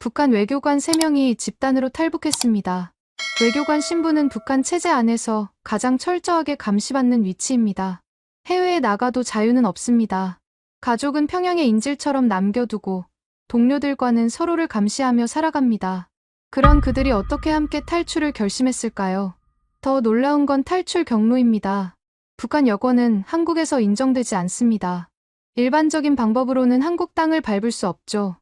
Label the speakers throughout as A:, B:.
A: 북한 외교관 3명이 집단으로 탈북했습니다. 외교관 신분은 북한 체제 안에서 가장 철저하게 감시받는 위치입니다. 해외에 나가도 자유는 없습니다. 가족은 평양의 인질처럼 남겨두고 동료들과는 서로를 감시하며 살아갑니다. 그런 그들이 어떻게 함께 탈출을 결심했을까요? 더 놀라운 건 탈출 경로입니다. 북한 여권은 한국에서 인정되지 않습니다. 일반적인 방법으로는 한국 땅을 밟을 수 없죠.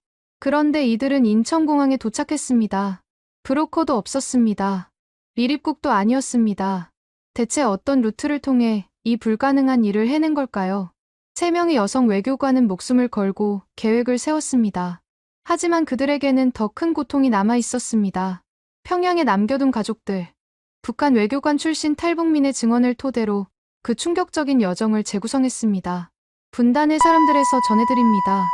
A: 그런데 이들은 인천공항에 도착했습니다. 브로커도 없었습니다. 미립국도 아니었습니다. 대체 어떤 루트를 통해 이 불가능한 일을 해낸 걸까요? 3명의 여성 외교관은 목숨을 걸고 계획을 세웠습니다. 하지만 그들에게는 더 큰 고통이 남아 있었습니다. 평양에 남겨둔 가족들. 북한 외교관 출신 탈북민의 증언을 토대로 그 충격적인 여정을 재구성했습니다. 분단의 사람들에서 전해드립니다.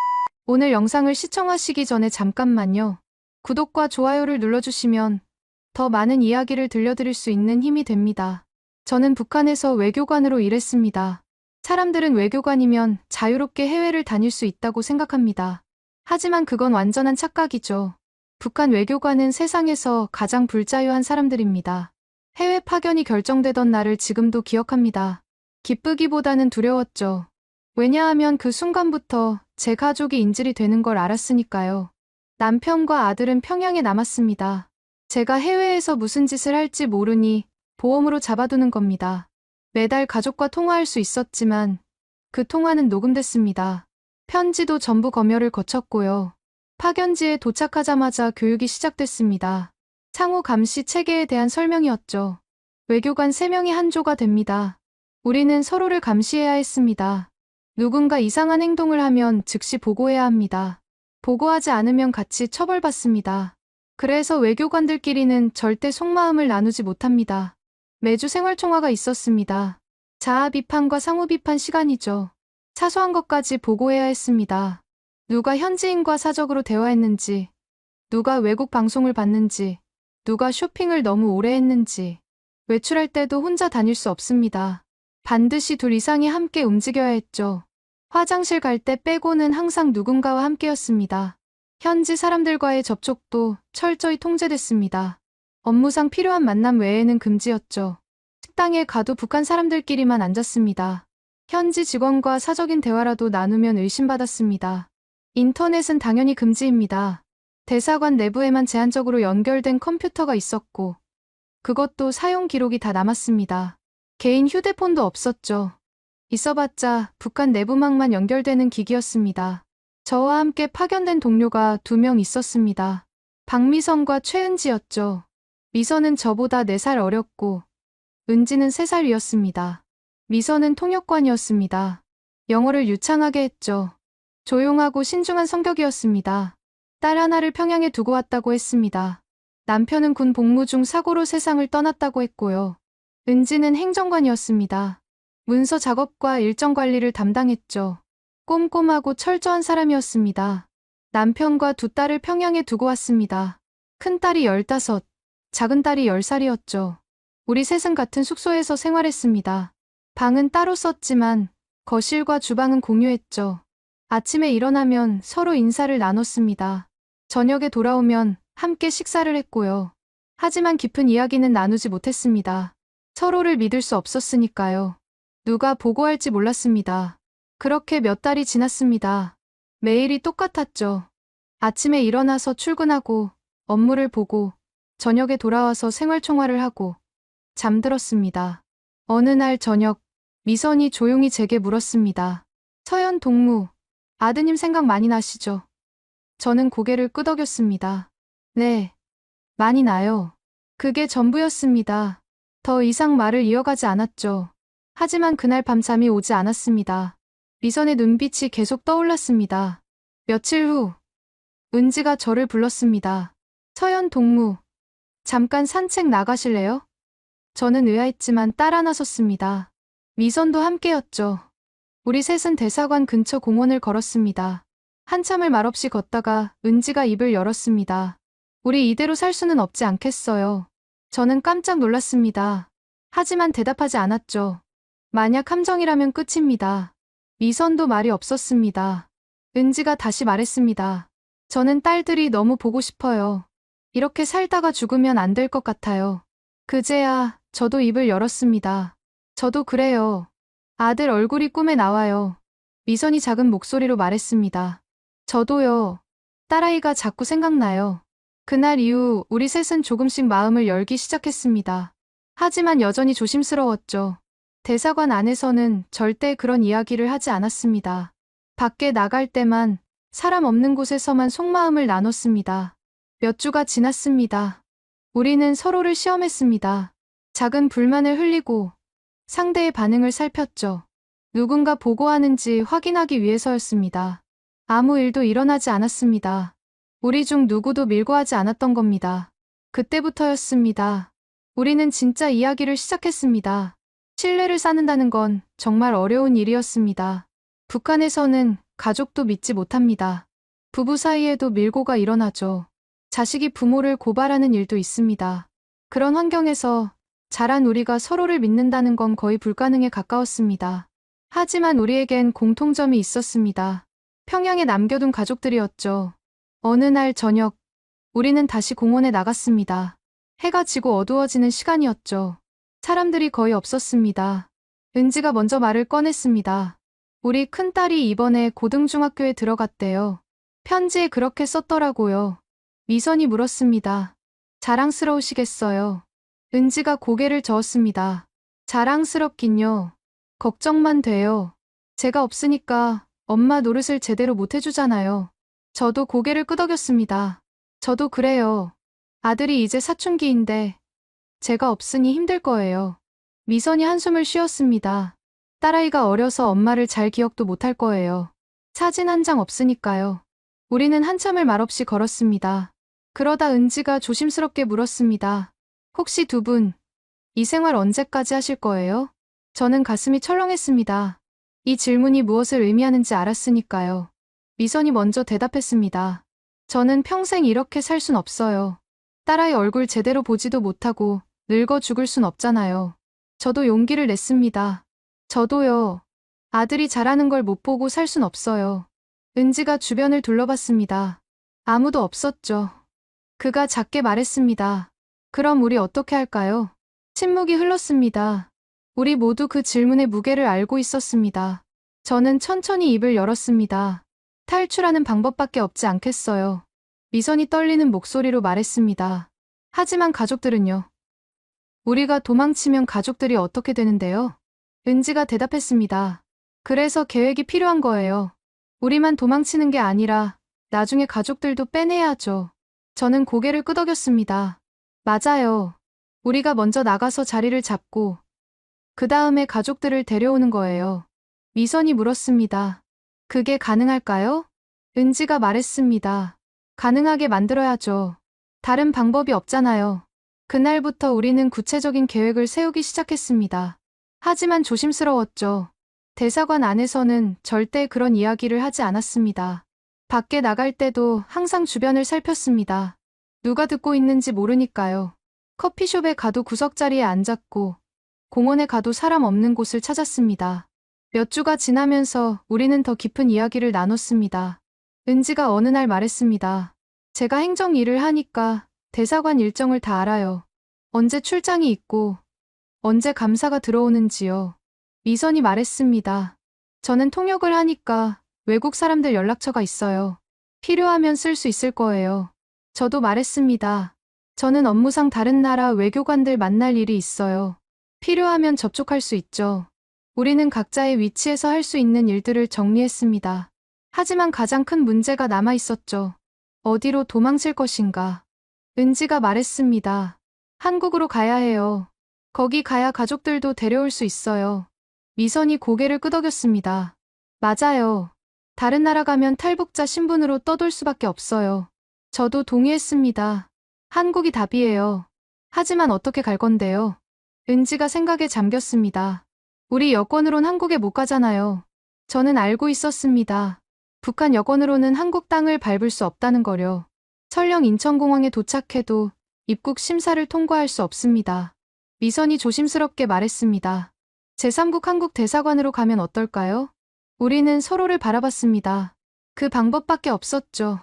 A: 오늘 영상을 시청하시기 전에 잠깐만요. 구독과 좋아요를 눌러주시면 더 많은 이야기를 들려드릴 수 있는 힘이 됩니다. 저는 북한에서 외교관으로 일했습니다. 사람들은 외교관이면 자유롭게 해외를 다닐 수 있다고 생각합니다. 하지만 그건 완전한 착각이죠. 북한 외교관은 세상에서 가장 불자유한 사람들입니다. 해외 파견이 결정되던 날을 지금도 기억합니다. 기쁘기보다는 두려웠죠. 왜냐하면 그 순간부터 제 가족이 인질이 되는 걸 알았으니까요. 남편과 아들은 평양에 남았습니다. 제가 해외에서 무슨 짓을 할지 모르니 보험으로 잡아두는 겁니다. 매달 가족과 통화할 수 있었지만 그 통화는 녹음됐습니다. 편지도 전부 검열을 거쳤고요. 파견지에 도착하자마자 교육이 시작됐습니다. 상호 감시 체계에 대한 설명이었죠. 외교관 3명이 한 조가 됩니다. 우리는 서로를 감시해야 했습니다. 누군가 이상한 행동을 하면 즉시 보고해야 합니다. 보고하지 않으면 같이 처벌받습니다. 그래서 외교관들끼리는 절대 속마음을 나누지 못합니다. 매주 생활총화가 있었습니다. 자아 비판과 상호 비판 시간이죠. 사소한 것까지 보고해야 했습니다. 누가 현지인과 사적으로 대화했는지, 누가 외국 방송을 봤는지, 누가 쇼핑을 너무 오래 했는지. 외출할 때도 혼자 다닐 수 없습니다. 반드시 2 이상이 함께 움직여야 했죠. 화장실 갈 때 빼고는 항상 누군가와 함께였습니다. 현지 사람들과의 접촉도 철저히 통제됐습니다. 업무상 필요한 만남 외에는 금지였죠. 식당에 가도 북한 사람들끼리만 앉았습니다. 현지 직원과 사적인 대화라도 나누면 의심받았습니다. 인터넷은 당연히 금지입니다. 대사관 내부에만 제한적으로 연결된 컴퓨터가 있었고 그것도 사용 기록이 다 남았습니다. 개인 휴대폰도 없었죠. 있어봤자 북한 내부망만 연결되는 기기였습니다. 저와 함께 파견된 동료가 2명 있었습니다. 박미선과 최은지였죠. 미선은 저보다 4살 어렸고 은지는 3살 위였습니다. 미선은 통역관이었습니다. 영어를 유창하게 했죠. 조용하고 신중한 성격이었습니다. 딸 하나를 평양에 두고 왔다고 했습니다. 남편은 군 복무 중 사고로 세상을 떠났다고 했고요. 은지는 행정관이었습니다. 문서 작업과 일정 관리를 담당했죠. 꼼꼼하고 철저한 사람이었습니다. 남편과 2 딸을 평양에 두고 왔습니다. 큰 딸이 15, 작은 딸이 10살이었죠. 우리 셋은 같은 숙소에서 생활했습니다. 방은 따로 썼지만 거실과 주방은 공유했죠. 아침에 일어나면 서로 인사를 나눴습니다. 저녁에 돌아오면 함께 식사를 했고요. 하지만 깊은 이야기는 나누지 못했습니다. 서로를 믿을 수 없었으니까요. 누가 보고할지 몰랐습니다. 그렇게 몇 달이 지났습니다. 매일이 똑같았죠. 아침에 일어나서 출근하고 업무를 보고 저녁에 돌아와서 생활총화를 하고 잠들었습니다. 어느 날 저녁 미선이 조용히 제게 물었습니다. 서연 동무, 아드님 생각 많이 나시죠? 저는 고개를 끄덕였습니다. 네, 많이 나요. 그게 전부였습니다. 더 이상 말을 이어가지 않았죠. 하지만 그날 밤 잠이 오지 않았습니다. 미선의 눈빛이 계속 떠올랐습니다. 며칠 후 은지가 저를 불렀습니다. 서연 동무, 잠깐 산책 나가실래요? 저는 의아했지만 따라 나섰습니다. 미선도 함께였죠. 우리 셋은 대사관 근처 공원을 걸었습니다. 한참을 말없이 걷다가 은지가 입을 열었습니다. 우리 이대로 살 수는 없지 않겠어요. 저는 깜짝 놀랐습니다. 하지만 대답하지 않았죠. 만약 함정이라면 끝입니다. 미선도 말이 없었습니다. 은지가 다시 말했습니다. 저는 딸들이 너무 보고 싶어요. 이렇게 살다가 죽으면 안 될 것 같아요. 그제야 저도 입을 열었습니다. 저도 그래요. 아들 얼굴이 꿈에 나와요. 미선이 작은 목소리로 말했습니다. 저도요. 딸아이가 자꾸 생각나요. 그날 이후 우리 셋은 조금씩 마음을 열기 시작했습니다. 하지만 여전히 조심스러웠죠. 대사관 안에서는 절대 그런 이야기를 하지 않았습니다. 밖에 나갈 때만 사람 없는 곳에서만 속마음을 나눴습니다. 몇 주가 지났습니다. 우리는 서로를 시험했습니다. 작은 불만을 흘리고 상대의 반응을 살폈죠. 누군가 보고하는지 확인하기 위해서였습니다. 아무 일도 일어나지 않았습니다. 우리 중 누구도 밀고 하지 않았던 겁니다. 그때부터였습니다. 우리는 진짜 이야기를 시작했습니다. 신뢰를 쌓는다는 건 정말 어려운 일이었습니다. 북한에서는 가족도 믿지 못합니다. 부부 사이에도 밀고가 일어나죠. 자식이 부모를 고발하는 일도 있습니다. 그런 환경에서 자란 우리가 서로를 믿는다는 건 거의 불가능에 가까웠습니다. 하지만 우리에겐 공통점이 있었습니다. 평양에 남겨둔 가족들이었죠. 어느 날 저녁, 우리는 다시 공원에 나갔습니다. 해가 지고 어두워지는 시간이었죠. 사람들이 거의 없었습니다. 은지가 먼저 말을 꺼냈습니다. 우리 큰딸이 이번에 고등중학교에 들어갔대요. 편지에 그렇게 썼더라고요. 미선이 물었습니다. 자랑스러우시겠어요? 은지가 고개를 저었습니다. 자랑스럽긴요. 걱정만 돼요. 제가 없으니까 엄마 노릇을 제대로 못 해주잖아요. 저도 고개를 끄덕였습니다. 저도 그래요. 아들이 이제 사춘기인데 제가 없으니 힘들 거예요. 미선이 한숨을 쉬었습니다. 딸아이가 어려서 엄마를 잘 기억도 못할 거예요. 사진 한 장 없으니까요. 우리는 한참을 말없이 걸었습니다. 그러다 은지가 조심스럽게 물었습니다. 혹시 두 분, 이 생활 언제까지 하실 거예요? 저는 가슴이 철렁했습니다. 이 질문이 무엇을 의미하는지 알았으니까요. 미선이 먼저 대답했습니다. 저는 평생 이렇게 살 순 없어요. 딸아이 얼굴 제대로 보지도 못하고 늙어 죽을 순 없잖아요. 저도 용기를 냈습니다. 저도요. 아들이 잘하는 걸 못 보고 살 순 없어요. 은지가 주변을 둘러봤습니다. 아무도 없었죠. 그가 작게 말했습니다. 그럼 우리 어떻게 할까요? 침묵이 흘렀습니다. 우리 모두 그 질문의 무게를 알고 있었습니다. 저는 천천히 입을 열었습니다. 탈출하는 방법밖에 없지 않겠어요. 미선이 떨리는 목소리로 말했습니다. 하지만 가족들은요? 우리가 도망치면 가족들이 어떻게 되는데요? 은지가 대답했습니다. 그래서 계획이 필요한 거예요. 우리만 도망치는 게 아니라 나중에 가족들도 빼내야 하죠. 저는 고개를 끄덕였습니다. 맞아요. 우리가 먼저 나가서 자리를 잡고 그 다음에 가족들을 데려오는 거예요. 미선이 물었습니다. 그게 가능할까요? 은지가 말했습니다. 가능하게 만들어야죠. 다른 방법이 없잖아요. 그날부터 우리는 구체적인 계획을 세우기 시작했습니다. 하지만 조심스러웠죠. 대사관 안에서는 절대 그런 이야기를 하지 않았습니다. 밖에 나갈 때도 항상 주변을 살폈습니다. 누가 듣고 있는지 모르니까요. 커피숍에 가도 구석자리에 앉았고 공원에 가도 사람 없는 곳을 찾았습니다. 몇 주가 지나면서 우리는 더 깊은 이야기를 나눴습니다. 은지가 어느 날 말했습니다. 제가 행정 일을 하니까 대사관 일정을 다 알아요. 언제 출장이 있고 언제 감사가 들어오는지요. 미선이 말했습니다. 저는 통역을 하니까 외국 사람들 연락처가 있어요. 필요하면 쓸 수 있을 거예요. 저도 말했습니다. 저는 업무상 다른 나라 외교관들 만날 일이 있어요. 필요하면 접촉할 수 있죠. 우리는 각자의 위치에서 할 수 있는 일들을 정리했습니다. 하지만 가장 큰 문제가 남아 있었죠. 어디로 도망칠 것인가. 은지가 말했습니다. 한국으로 가야 해요. 거기 가야 가족들도 데려올 수 있어요. 미선이 고개를 끄덕였습니다. 맞아요. 다른 나라 가면 탈북자 신분으로 떠돌 수밖에 없어요. 저도 동의했습니다. 한국이 답이에요. 하지만 어떻게 갈 건데요? 은지가 생각에 잠겼습니다. 우리 여권으론 한국에 못 가잖아요. 저는 알고 있었습니다. 북한 여권으로는 한국 땅을 밟을 수 없다는 거요. 설령 인천공항에 도착해도 입국 심사를 통과할 수 없습니다. 미선이 조심스럽게 말했습니다. 제3국 한국 대사관으로 가면 어떨까요? 우리는 서로를 바라봤습니다. 그 방법밖에 없었죠.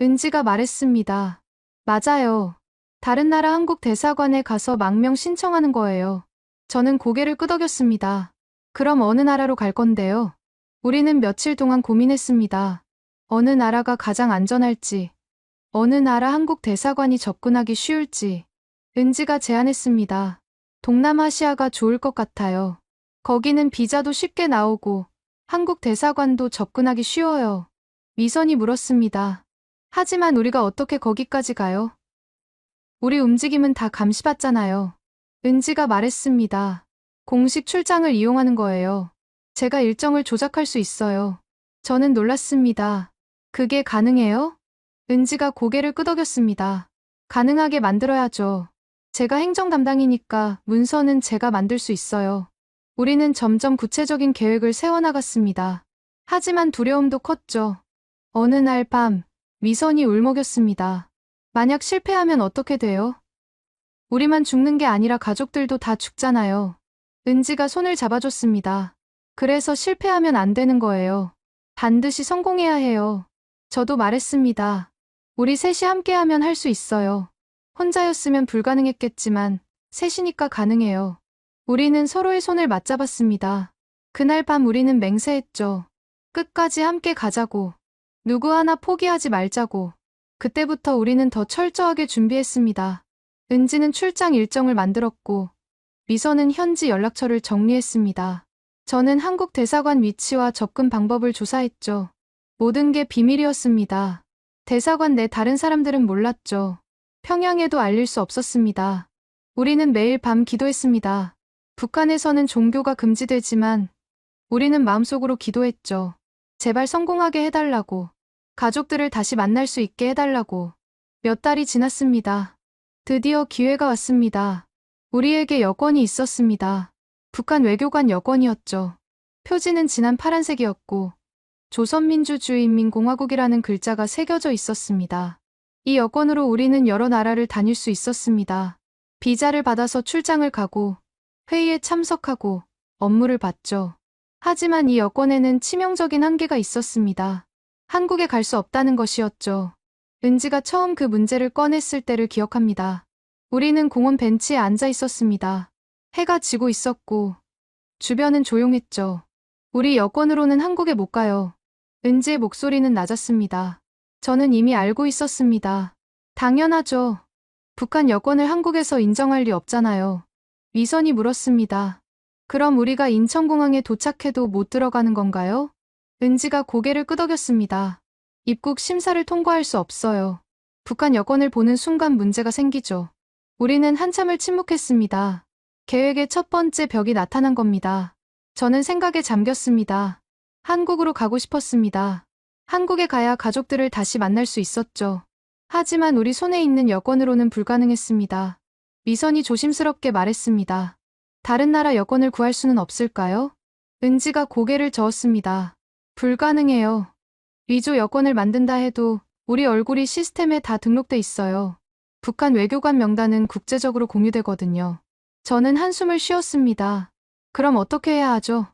A: 은지가 말했습니다. 맞아요. 다른 나라 한국 대사관에 가서 망명 신청하는 거예요. 저는 고개를 끄덕였습니다. 그럼 어느 나라로 갈 건데요? 우리는 며칠 동안 고민했습니다. 어느 나라가 가장 안전할지, 어느 나라 한국 대사관이 접근하기 쉬울지. 은지가 제안했습니다. 동남아시아가 좋을 것 같아요. 거기는 비자도 쉽게 나오고 한국 대사관도 접근하기 쉬워요. 미선이 물었습니다. 하지만 우리가 어떻게 거기까지 가요? 우리 움직임은 다 감시받잖아요. 은지가 말했습니다. 공식 출장을 이용하는 거예요. 제가 일정을 조작할 수 있어요. 저는 놀랐습니다. 그게 가능해요? 은지가 고개를 끄덕였습니다. 가능하게 만들어야죠. 제가 행정 담당이니까 문서는 제가 만들 수 있어요. 우리는 점점 구체적인 계획을 세워나갔습니다. 하지만 두려움도 컸죠. 어느 날 밤, 미선이 울먹였습니다. 만약 실패하면 어떻게 돼요? 우리만 죽는 게 아니라 가족들도 다 죽잖아요. 은지가 손을 잡아줬습니다. 그래서 실패하면 안 되는 거예요. 반드시 성공해야 해요. 저도 말했습니다. 우리 셋이 함께하면 할 수 있어요. 혼자였으면 불가능했겠지만 셋이니까 가능해요. 우리는 서로의 손을 맞잡았습니다. 그날 밤 우리는 맹세했죠. 끝까지 함께 가자고. 누구 하나 포기하지 말자고. 그때부터 우리는 더 철저하게 준비했습니다. 은지는 출장 일정을 만들었고 미선은 현지 연락처를 정리했습니다. 저는 한국 대사관 위치와 접근 방법을 조사했죠. 모든 게 비밀이었습니다. 대사관 내 다른 사람들은 몰랐죠. 평양에도 알릴 수 없었습니다. 우리는 매일 밤 기도했습니다. 북한에서는 종교가 금지되지만 우리는 마음속으로 기도했죠. 제발 성공하게 해달라고. 가족들을 다시 만날 수 있게 해달라고. 몇 달이 지났습니다. 드디어 기회가 왔습니다. 우리에게 여권이 있었습니다. 북한 외교관 여권이었죠. 표지는 진한 파란색이었고 조선민주주의인민공화국이라는 글자가 새겨져 있었습니다. 이 여권으로 우리는 여러 나라를 다닐 수 있었습니다. 비자를 받아서 출장을 가고 회의에 참석하고 업무를 봤죠. 하지만 이 여권에는 치명적인 한계가 있었습니다. 한국에 갈 수 없다는 것이었죠. 은지가 처음 그 문제를 꺼냈을 때를 기억합니다. 우리는 공원 벤치에 앉아 있었습니다. 해가 지고 있었고 주변은 조용했죠. 우리 여권으로는 한국에 못 가요. 은지의 목소리는 낮았습니다. 저는 이미 알고 있었습니다. 당연하죠. 북한 여권을 한국에서 인정할 리 없잖아요. 미선이 물었습니다. 그럼 우리가 인천공항에 도착해도 못 들어가는 건가요? 은지가 고개를 끄덕였습니다. 입국 심사를 통과할 수 없어요. 북한 여권을 보는 순간 문제가 생기죠. 우리는 한참을 침묵했습니다. 계획의 첫 번째 벽이 나타난 겁니다. 저는 생각에 잠겼습니다. 한국으로 가고 싶었습니다. 한국에 가야 가족들을 다시 만날 수 있었죠. 하지만 우리 손에 있는 여권으로는 불가능했습니다. 미선이 조심스럽게 말했습니다. 다른 나라 여권을 구할 수는 없을까요? 은지가 고개를 저었습니다. 불가능해요. 위조 여권을 만든다 해도 우리 얼굴이 시스템에 다 등록돼 있어요. 북한 외교관 명단은 국제적으로 공유되거든요. 저는 한숨을 쉬었습니다. 그럼 어떻게 해야 하죠?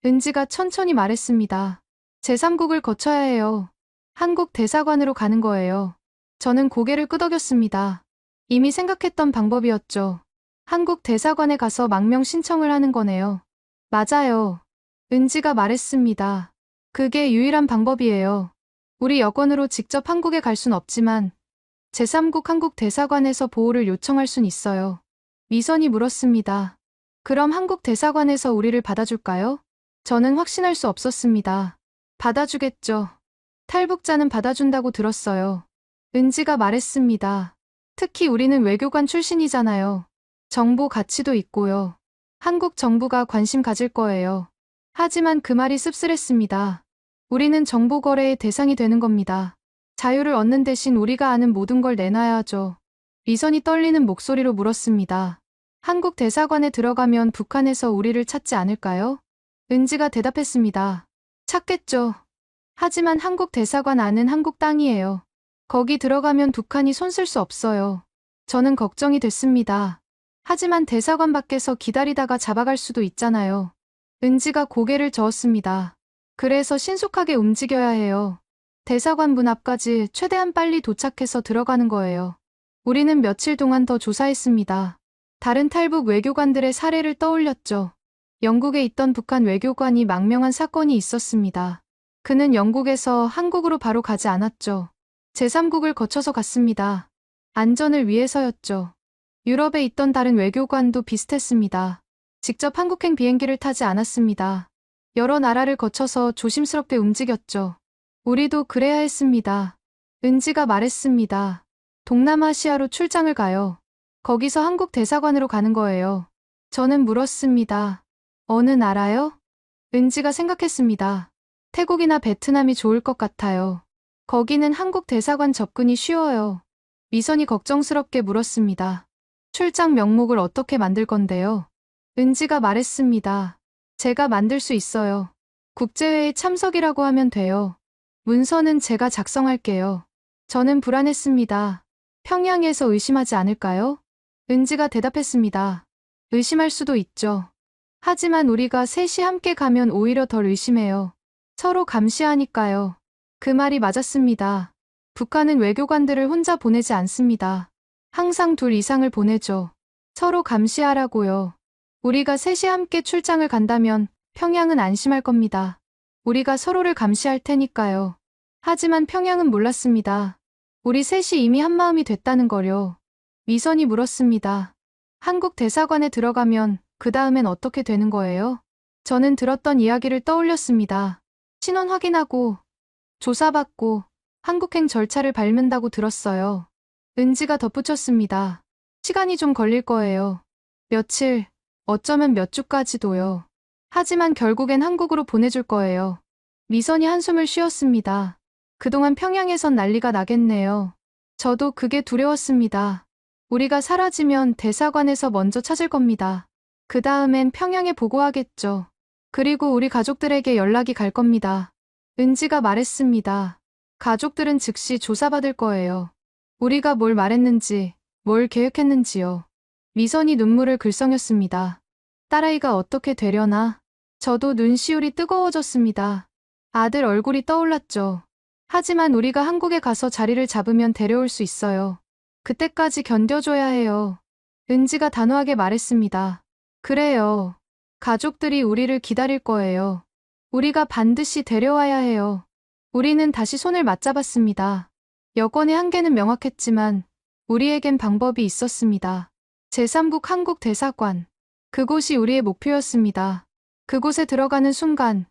A: 은지가 천천히 말했습니다. 제3국을 거쳐야 해요. 한국 대사관으로 가는 거예요. 저는 고개를 끄덕였습니다. 이미 생각했던 방법이었죠. 한국 대사관에 가서 망명 신청을 하는 거네요. 맞아요. 은지가 말했습니다. 그게 유일한 방법이에요. 우리 여권으로 직접 한국에 갈 순 없지만 제3국 한국 대사관에서 보호를 요청할 순 있어요. 미선이 물었습니다. 그럼 한국 대사관에서 우리를 받아줄까요? 저는 확신할 수 없었습니다. 받아주겠죠. 탈북자는 받아준다고 들었어요. 은지가 말했습니다. 특히 우리는 외교관 출신이잖아요. 정보 가치도 있고요. 한국 정부가 관심 가질 거예요. 하지만 그 말이 씁쓸했습니다. 우리는 정보 거래의 대상이 되는 겁니다. 자유를 얻는 대신 우리가 아는 모든 걸 내놔야 하죠. 미선이 떨리는 목소리로 물었습니다. 한국 대사관에 들어가면 북한에서 우리를 찾지 않을까요? 은지가 대답했습니다. 찾겠죠. 하지만 한국 대사관 안은 한국 땅이에요. 거기 들어가면 북한이 손쓸 수 없어요. 저는 걱정이 됐습니다. 하지만 대사관 밖에서 기다리다가 잡아갈 수도 있잖아요. 은지가 고개를 저었습니다. 그래서 신속하게 움직여야 해요. 대사관 문 앞까지 최대한 빨리 도착해서 들어가는 거예요. 우리는 며칠 동안 더 조사했습니다. 다른 탈북 외교관들의 사례를 떠올렸죠. 영국에 있던 북한 외교관이 망명한 사건이 있었습니다. 그는 영국에서 한국으로 바로 가지 않았죠. 제3국을 거쳐서 갔습니다. 안전을 위해서였죠. 유럽에 있던 다른 외교관도 비슷했습니다. 직접 한국행 비행기를 타지 않았습니다. 여러 나라를 거쳐서 조심스럽게 움직였죠. 우리도 그래야 했습니다. 은지가 말했습니다. 동남아시아로 출장을 가요. 거기서 한국 대사관으로 가는 거예요. 저는 물었습니다. 어느 나라요? 은지가 생각했습니다. 태국이나 베트남이 좋을 것 같아요. 거기는 한국 대사관 접근이 쉬워요. 미선이 걱정스럽게 물었습니다. 출장 명목을 어떻게 만들 건데요? 은지가 말했습니다. 제가 만들 수 있어요. 국제회의 참석이라고 하면 돼요. 문서는 제가 작성할게요. 저는 불안했습니다. 평양에서 의심하지 않을까요? 은지가 대답했습니다. 의심할 수도 있죠. 하지만 우리가 셋이 함께 가면 오히려 덜 의심해요. 서로 감시하니까요. 그 말이 맞았습니다. 북한은 외교관들을 혼자 보내지 않습니다. 항상 2 이상을 보내죠. 서로 감시하라고요. 우리가 셋이 함께 출장을 간다면 평양은 안심할 겁니다. 우리가 서로를 감시할 테니까요. 하지만 평양은 몰랐습니다. 우리 셋이 이미 한마음이 됐다는 거요. 미선이 물었습니다. 한국 대사관에 들어가면 그 다음엔 어떻게 되는 거예요? 저는 들었던 이야기를 떠올렸습니다. 신원 확인하고 조사받고 한국행 절차를 밟는다고 들었어요. 은지가 덧붙였습니다. 시간이 좀 걸릴 거예요. 며칠, 어쩌면 몇 주까지도요. 하지만 결국엔 한국으로 보내줄 거예요. 미선이 한숨을 쉬었습니다. 그동안 평양에선 난리가 나겠네요. 저도 그게 두려웠습니다. 우리가 사라지면 대사관에서 먼저 찾을 겁니다. 그 다음엔 평양에 보고하겠죠. 그리고 우리 가족들에게 연락이 갈 겁니다. 은지가 말했습니다. 가족들은 즉시 조사받을 거예요. 우리가 뭘 말했는지, 뭘 계획했는지요. 미선이 눈물을 글썽였습니다. 딸아이가 어떻게 되려나? 저도 눈시울이 뜨거워졌습니다. 아들 얼굴이 떠올랐죠. 하지만 우리가 한국에 가서 자리를 잡으면 데려올 수 있어요. 그때까지 견뎌줘야 해요. 은지가 단호하게 말했습니다. 그래요. 가족들이 우리를 기다릴 거예요. 우리가 반드시 데려와야 해요. 우리는 다시 손을 맞잡았습니다. 여권의 한계는 명확했지만 우리에겐 방법이 있었습니다. 제3국 한국 대사관. 그곳이 우리의 목표였습니다. 그곳에 들어가는 순간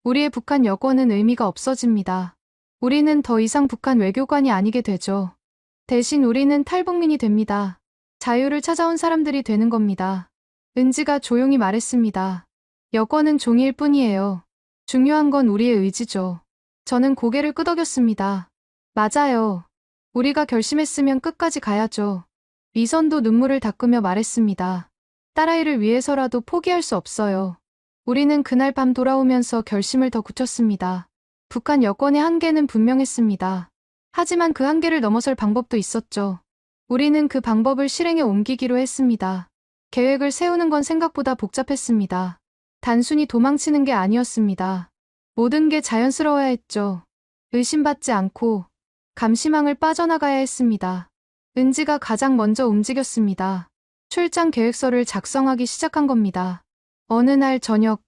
A: 우리의 북한 여권은 의미가 없어집니다. 우리는 더 이상 북한 외교관이 아니게 되죠. 대신 우리는 탈북민이 됩니다. 자유를 찾아온 사람들이 되는 겁니다. 은지가 조용히 말했습니다. 여권은 종이일 뿐이에요. 중요한 건 우리의 의지죠. 저는 고개를 끄덕였습니다. 맞아요. 우리가 결심했으면 끝까지 가야죠. 미선도 눈물을 닦으며 말했습니다. 딸아이를 위해서라도 포기할 수 없어요. 우리는 그날 밤 돌아오면서 결심을 더 굳혔습니다. 북한 여권의 한계는 분명했습니다. 하지만 그 한계를 넘어설 방법도 있었죠. 우리는 그 방법을 실행에 옮기기로 했습니다. 계획을 세우는 건 생각보다 복잡했습니다. 단순히 도망치는 게 아니었습니다. 모든 게 자연스러워야 했죠. 의심받지 않고 감시망을 빠져나가야 했습니다. 은지가 가장 먼저 움직였습니다. 출장 계획서를 작성하기 시작한 겁니다. 어느 날 저녁,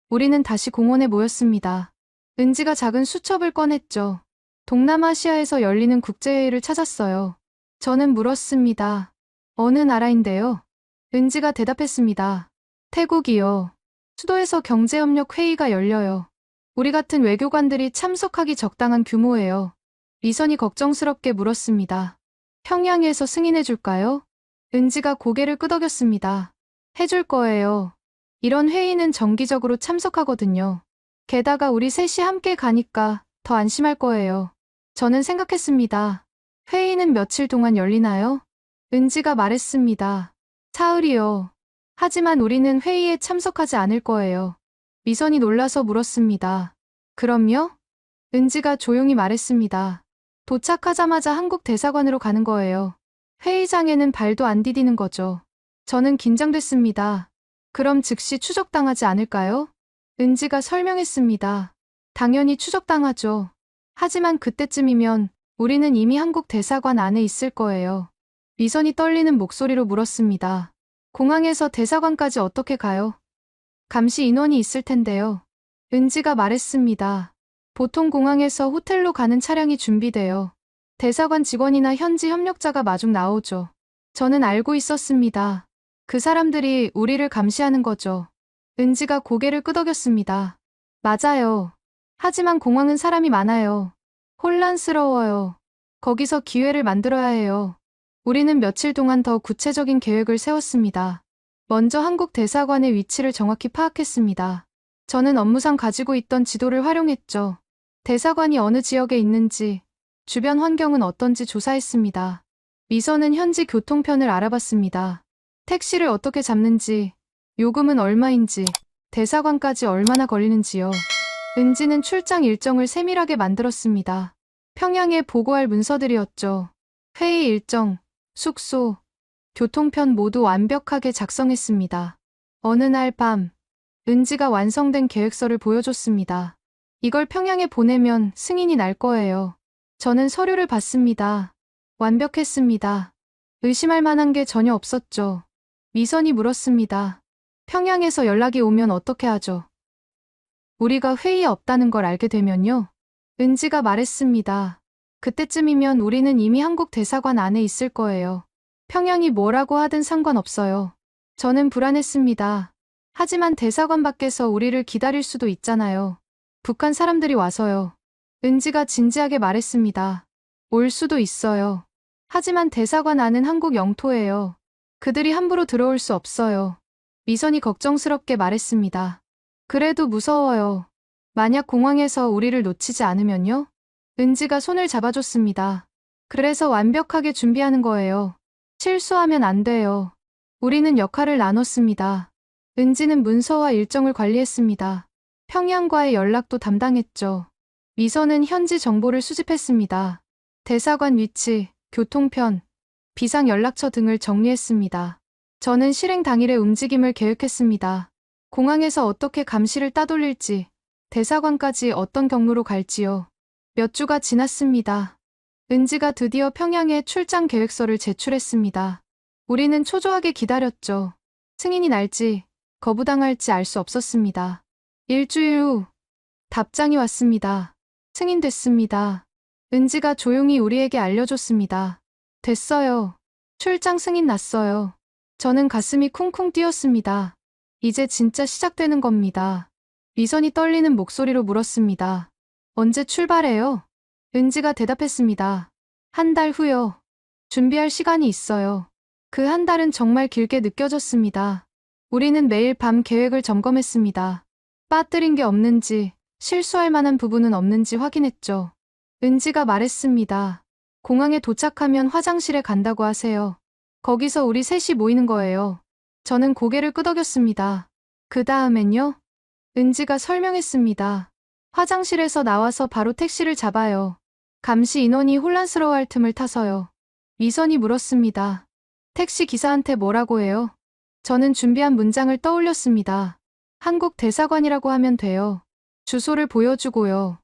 A: 우리는 다시 공원에 모였습니다. 은지가 작은 수첩을 꺼냈죠. 동남아시아에서 열리는 국제회의를 찾았어요. 저는 물었습니다. 어느 나라인데요? 은지가 대답했습니다. 태국이요. 수도에서 경제협력 회의가 열려요. 우리 같은 외교관들이 참석하기 적당한 규모예요. 미선이 걱정스럽게 물었습니다. 평양에서 승인해줄까요? 은지가 고개를 끄덕였습니다. 해줄 거예요. 이런 회의는 정기적으로 참석하거든요. 게다가 우리 셋이 함께 가니까 더 안심할 거예요. 저는 생각했습니다. 회의는 며칠 동안 열리나요? 은지가 말했습니다. 사흘이요. 하지만 우리는 회의에 참석하지 않을 거예요. 미선이 놀라서 물었습니다. 그럼요? 은지가 조용히 말했습니다. 도착하자마자 한국 대사관으로 가는 거예요. 회의장에는 발도 안 디디는 거죠. 저는 긴장됐습니다. 그럼 즉시 추적당하지 않을까요? 은지가 설명했습니다. 당연히 추적당하죠. 하지만 그때쯤이면 우리는 이미 한국 대사관 안에 있을 거예요. 미선이 떨리는 목소리로 물었습니다. 공항에서 대사관까지 어떻게 가요? 감시 인원이 있을 텐데요. 은지가 말했습니다. 보통 공항에서 호텔로 가는 차량이 준비돼요. 대사관 직원이나 현지 협력자가 마중 나오죠. 저는 알고 있었습니다. 그 사람들이 우리를 감시하는 거죠. 은지가 고개를 끄덕였습니다. 맞아요. 하지만 공항은 사람이 많아요. 혼란스러워요. 거기서 기회를 만들어야 해요. 우리는 며칠 동안 더 구체적인 계획을 세웠습니다. 먼저 한국 대사관의 위치를 정확히 파악했습니다. 저는 업무상 가지고 있던 지도를 활용했죠. 대사관이 어느 지역에 있는지, 주변 환경은 어떤지 조사했습니다. 미선은 현지 교통편을 알아봤습니다. 택시를 어떻게 잡는지, 요금은 얼마인지, 대사관까지 얼마나 걸리는지요. 은지는 출장 일정을 세밀하게 만들었습니다. 평양에 보고할 문서들이었죠. 회의 일정, 숙소, 교통편 모두 완벽하게 작성했습니다. 어느 날 밤, 은지가 완성된 계획서를 보여줬습니다. 이걸 평양에 보내면 승인이 날 거예요. 저는 서류를 봤습니다. 완벽했습니다. 의심할 만한 게 전혀 없었죠. 미선이 물었습니다. 평양에서 연락이 오면 어떻게 하죠? 우리가 회의에 없다는 걸 알게 되면요. 은지가 말했습니다. 그때쯤이면 우리는 이미 한국 대사관 안에 있을 거예요. 평양이 뭐라고 하든 상관없어요. 저는 불안했습니다. 하지만 대사관 밖에서 우리를 기다릴 수도 있잖아요. 북한 사람들이 와서요. 은지가 진지하게 말했습니다. 올 수도 있어요. 하지만 대사관 안은 한국 영토예요. 그들이 함부로 들어올 수 없어요. 미선이 걱정스럽게 말했습니다. 그래도 무서워요. 만약 공항에서 우리를 놓치지 않으면요? 은지가 손을 잡아줬습니다. 그래서 완벽하게 준비하는 거예요. 실수하면 안 돼요. 우리는 역할을 나눴습니다. 은지는 문서와 일정을 관리했습니다. 평양과의 연락도 담당했죠. 미선은 현지 정보를 수집했습니다. 대사관 위치, 교통편, 비상 연락처 등을 정리했습니다. 저는 실행 당일의 움직임을 계획했습니다. 공항에서 어떻게 감시를 따돌릴지, 대사관까지 어떤 경로로 갈지요. 몇 주가 지났습니다. 은지가 드디어 평양에 출장 계획서를 제출했습니다. 우리는 초조하게 기다렸죠. 승인이 날지, 거부당할지 알 수 없었습니다. 일주일 후, 답장이 왔습니다. 승인됐습니다. 은지가 조용히 우리에게 알려줬습니다. 됐어요. 출장 승인 났어요. 저는 가슴이 쿵쿵 뛰었습니다. 이제 진짜 시작되는 겁니다. 미선이 떨리는 목소리로 물었습니다. 언제 출발해요? 은지가 대답했습니다. 한 달 후요. 준비할 시간이 있어요. 그 한 달은 정말 길게 느껴졌습니다. 우리는 매일 밤 계획을 점검했습니다. 빠뜨린 게 없는지, 실수할 만한 부분은 없는지 확인했죠. 은지가 말했습니다. 공항에 도착하면 화장실에 간다고 하세요. 거기서 우리 셋이 모이는 거예요. 저는 고개를 끄덕였습니다. 그 다음엔요? 은지가 설명했습니다. 화장실에서 나와서 바로 택시를 잡아요. 감시 인원이 혼란스러워할 틈을 타서요. 미선이 물었습니다. 택시 기사한테 뭐라고 해요? 저는 준비한 문장을 떠올렸습니다. 한국 대사관이라고 하면 돼요. 주소를 보여주고요.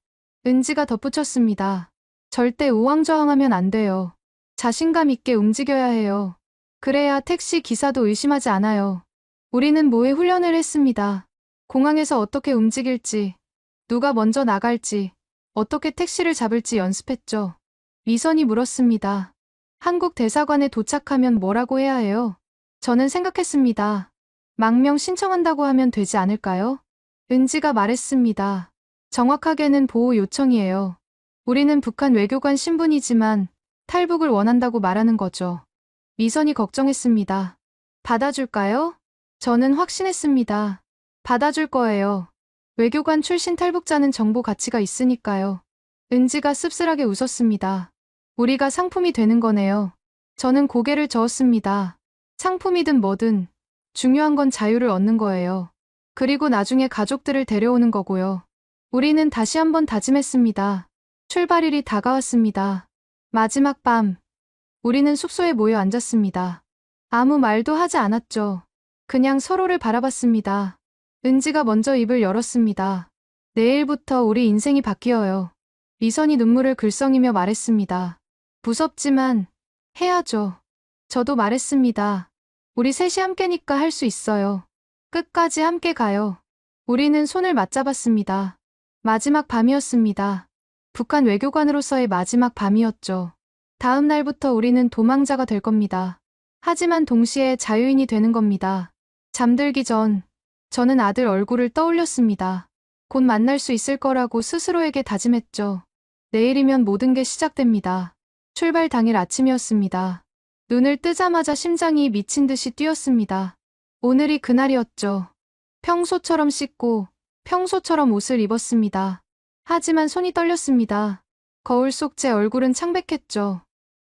A: 은지가 덧붙였습니다. 절대 우왕좌왕하면 안 돼요. 자신감 있게 움직여야 해요. 그래야 택시 기사도 의심하지 않아요. 우리는 모의 훈련을 했습니다. 공항에서 어떻게 움직일지, 누가 먼저 나갈지, 어떻게 택시를 잡을지 연습했죠. 미선이 물었습니다. 한국 대사관에 도착하면 뭐라고 해야 해요? 저는 생각했습니다. 망명 신청한다고 하면 되지 않을까요? 은지가 말했습니다. 정확하게는 보호 요청이에요. 우리는 북한 외교관 신분이지만 탈북을 원한다고 말하는 거죠. 미선이 걱정했습니다. 받아줄까요? 저는 확신했습니다. 받아줄 거예요. 외교관 출신 탈북자는 정보 가치가 있으니까요. 은지가 씁쓸하게 웃었습니다. 우리가 상품이 되는 거네요. 저는 고개를 저었습니다. 상품이든 뭐든 중요한 건 자유를 얻는 거예요. 그리고 나중에 가족들을 데려오는 거고요. 우리는 다시 한번 다짐했습니다. 출발일이 다가왔습니다. 마지막 밤, 우리는 숙소에 모여 앉았습니다. 아무 말도 하지 않았죠. 그냥 서로를 바라봤습니다. 은지가 먼저 입을 열었습니다. 내일부터 우리 인생이 바뀌어요. 미선이 눈물을 글썽이며 말했습니다. 무섭지만 해야죠. 저도 말했습니다. 우리 셋이 함께니까 할 수 있어요. 끝까지 함께 가요. 우리는 손을 맞잡았습니다. 마지막 밤이었습니다. 북한 외교관으로서의 마지막 밤이었죠. 다음 날부터 우리는 도망자가 될 겁니다. 하지만 동시에 자유인이 되는 겁니다. 잠들기 전 저는 아들 얼굴을 떠올렸습니다. 곧 만날 수 있을 거라고 스스로에게 다짐했죠. 내일이면 모든 게 시작됩니다. 출발 당일 아침이었습니다. 눈을 뜨자마자 심장이 미친 듯이 뛰었습니다. 오늘이 그날이었죠. 평소처럼 씻고 평소처럼 옷을 입었습니다. 하지만 손이 떨렸습니다. 거울 속 제 얼굴은 창백했죠.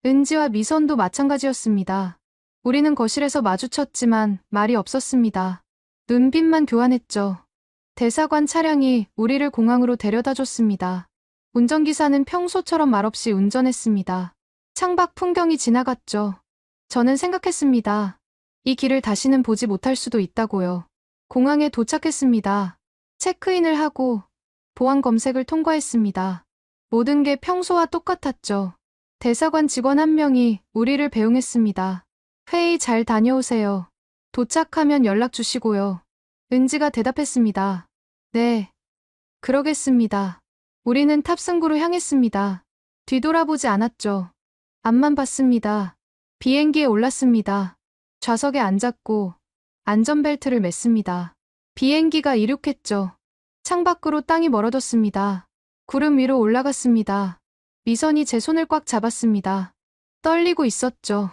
A: 은지와 미선도 마찬가지였습니다. 우리는 거실에서 마주쳤지만 말이 없었습니다. 눈빛만 교환했죠. 대사관 차량이 우리를 공항으로 데려다 줬습니다. 운전기사는 평소처럼 말없이 운전했습니다. 창밖 풍경이 지나갔죠. 저는 생각했습니다. 이 길을 다시는 보지 못할 수도 있다고요. 공항에 도착했습니다. 체크인을 하고 보안 검색을 통과했습니다. 모든 게 평소와 똑같았죠. 대사관 직원 한 명이 우리를 배웅했습니다. 회의 잘 다녀오세요. 도착하면 연락 주시고요. 은지가 대답했습니다. 네, 그러겠습니다. 우리는 탑승구로 향했습니다. 뒤돌아보지 않았죠. 앞만 봤습니다. 비행기에 올랐습니다. 좌석에 앉았고 안전벨트를 맸습니다. 비행기가 이륙했죠. 창밖으로 땅이 멀어졌습니다. 구름 위로 올라갔습니다. 미선이 제 손을 꽉 잡았습니다. 떨리고 있었죠.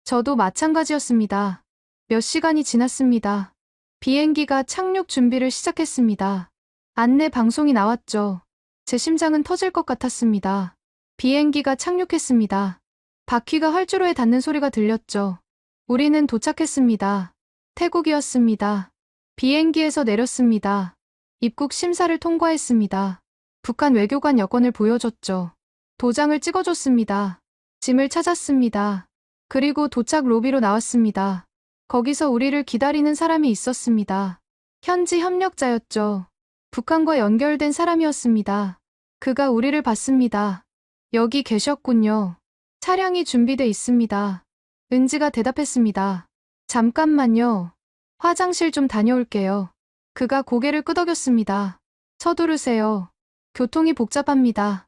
A: 저도 마찬가지였습니다. 몇 시간이 지났습니다. 비행기가 착륙 준비를 시작했습니다. 안내 방송이 나왔죠. 제 심장은 터질 것 같았습니다. 비행기가 착륙했습니다. 바퀴가 활주로에 닿는 소리가 들렸죠. 우리는 도착했습니다. 태국이었습니다. 비행기에서 내렸습니다. 입국 심사를 통과했습니다. 북한 외교관 여권을 보여줬죠. 도장을 찍어줬습니다. 짐을 찾았습니다. 그리고 도착 로비로 나왔습니다. 거기서 우리를 기다리는 사람이 있었습니다. 현지 협력자였죠. 북한과 연결된 사람이었습니다. 그가 우리를 봤습니다. 여기 계셨군요. 차량이 준비돼 있습니다. 은지가 대답했습니다. 잠깐만요. 화장실 좀 다녀올게요. 그가 고개를 끄덕였습니다. 서두르세요. 교통이 복잡합니다.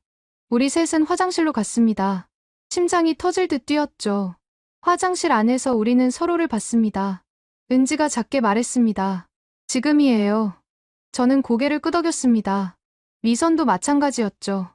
A: 우리 셋은 화장실로 갔습니다. 심장이 터질 듯 뛰었죠. 화장실 안에서 우리는 서로를 봤습니다. 은지가 작게 말했습니다. 지금이에요. 저는 고개를 끄덕였습니다. 미선도 마찬가지였죠.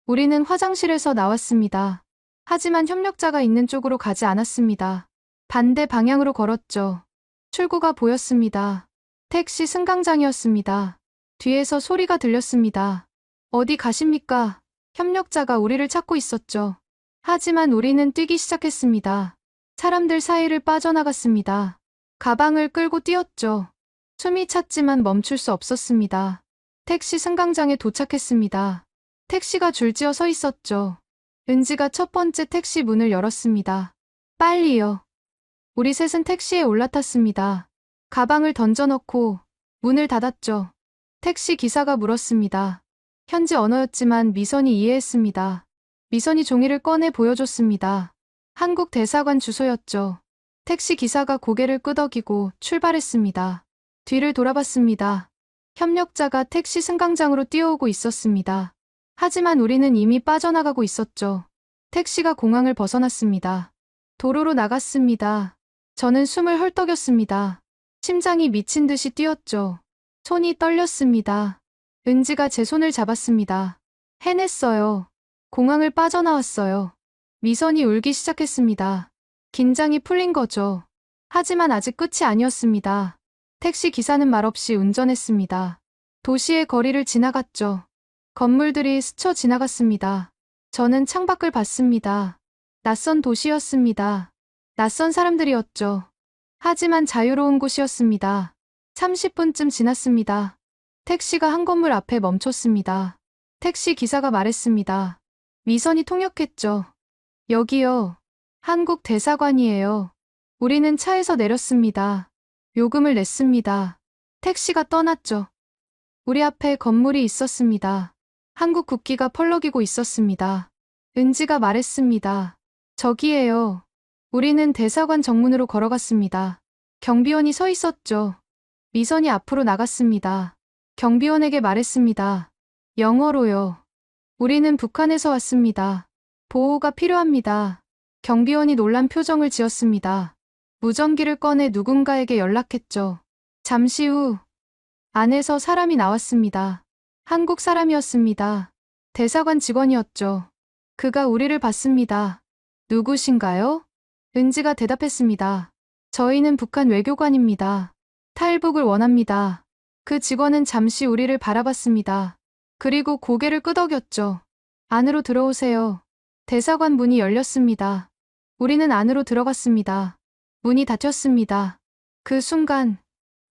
A: 우리는 화장실에서 나왔습니다. 하지만 협력자가 있는 쪽으로 가지 않았습니다. 반대 방향으로 걸었죠. 출구가 보였습니다. 택시 승강장이었습니다. 뒤에서 소리가 들렸습니다. 어디 가십니까? 협력자가 우리를 찾고 있었죠. 하지만 우리는 뛰기 시작했습니다. 사람들 사이를 빠져나갔습니다. 가방을 끌고 뛰었죠. 숨이 찼지만 멈출 수 없었습니다. 택시 승강장에 도착했습니다. 택시가 줄지어 서 있었죠. 은지가 첫 번째 택시 문을 열었습니다. 빨리요. 우리 셋은 택시에 올라탔습니다. 가방을 던져넣고 문을 닫았죠. 택시 기사가 물었습니다. 현지 언어였지만 미선이 이해했습니다. 미선이 종이를 꺼내 보여줬습니다. 한국 대사관 주소였죠. 택시 기사가 고개를 끄덕이고 출발했습니다. 뒤를 돌아봤습니다. 협력자가 택시 승강장으로 뛰어오고 있었습니다. 하지만 우리는 이미 빠져나가고 있었죠. 택시가 공항을 벗어났습니다. 도로로 나갔습니다. 저는 숨을 헐떡였습니다. 심장이 미친 듯이 뛰었죠. 손이 떨렸습니다. 은지가 제 손을 잡았습니다. 해냈어요. 공항을 빠져나왔어요. 미선이 울기 시작했습니다. 긴장이 풀린 거죠. 하지만 아직 끝이 아니었습니다. 택시 기사는 말없이 운전했습니다. 도시의 거리를 지나갔죠. 건물들이 스쳐 지나갔습니다. 저는 창밖을 봤습니다. 낯선 도시였습니다. 낯선 사람들이었죠. 하지만 자유로운 곳이었습니다. 30분쯤 지났습니다. 택시가 한 건물 앞에 멈췄습니다. 택시 기사가 말했습니다. 미선이 통역했죠. 여기요. 한국 대사관이에요. 우리는 차에서 내렸습니다. 요금을 냈습니다. 택시가 떠났죠. 우리 앞에 건물이 있었습니다. 한국 국기가 펄럭이고 있었습니다. 은지가 말했습니다. 저기에요. 우리는 대사관 정문으로 걸어갔습니다. 경비원이 서 있었죠. 미선이 앞으로 나갔습니다. 경비원에게 말했습니다. 영어로요. 우리는 북한에서 왔습니다. 보호가 필요합니다. 경비원이 놀란 표정을 지었습니다. 무전기를 꺼내 누군가에게 연락했죠. 잠시 후 안에서 사람이 나왔습니다. 한국 사람이었습니다. 대사관 직원이었죠. 그가 우리를 봤습니다. 누구신가요? 은지가 대답했습니다. 저희는 북한 외교관입니다. 탈북을 원합니다. 그 직원은 잠시 우리를 바라봤습니다. 그리고 고개를 끄덕였죠. 안으로 들어오세요. 대사관 문이 열렸습니다. 우리는 안으로 들어갔습니다. 문이 닫혔습니다. 그 순간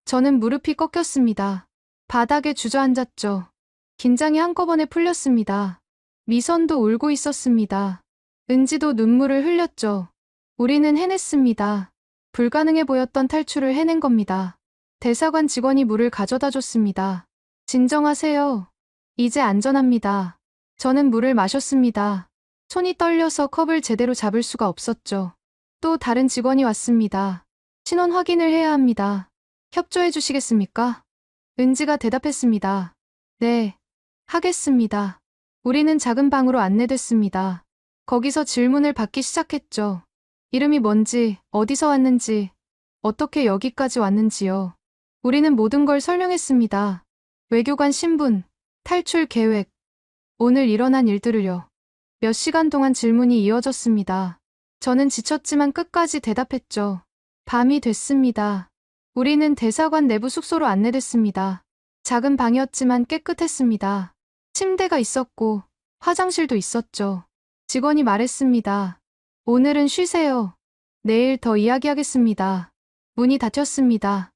A: 저는 무릎이 꺾였습니다. 바닥에 주저앉았죠. 긴장이 한꺼번에 풀렸습니다. 미선도 울고 있었습니다. 은지도 눈물을 흘렸죠. 우리는 해냈습니다. 불가능해 보였던 탈출을 해낸 겁니다. 대사관 직원이 물을 가져다 줬습니다. 진정하세요. 이제 안전합니다. 저는 물을 마셨습니다. 손이 떨려서 컵을 제대로 잡을 수가 없었죠. 또 다른 직원이 왔습니다. 신원 확인을 해야 합니다. 협조해 주시겠습니까? 은지가 대답했습니다. 네, 하겠습니다. 우리는 작은 방으로 안내됐습니다. 거기서 질문을 받기 시작했죠. 이름이 뭔지, 어디서 왔는지, 어떻게 여기까지 왔는지요. 우리는 모든 걸 설명했습니다. 외교관 신분, 탈출 계획, 오늘 일어난 일들을요. 몇 시간 동안 질문이 이어졌습니다. 저는 지쳤지만 끝까지 대답했죠. 밤이 됐습니다. 우리는 대사관 내부 숙소로 안내됐습니다. 작은 방이었지만 깨끗했습니다. 침대가 있었고 화장실도 있었죠. 직원이 말했습니다. 오늘은 쉬세요. 내일 더 이야기하겠습니다. 문이 닫혔습니다.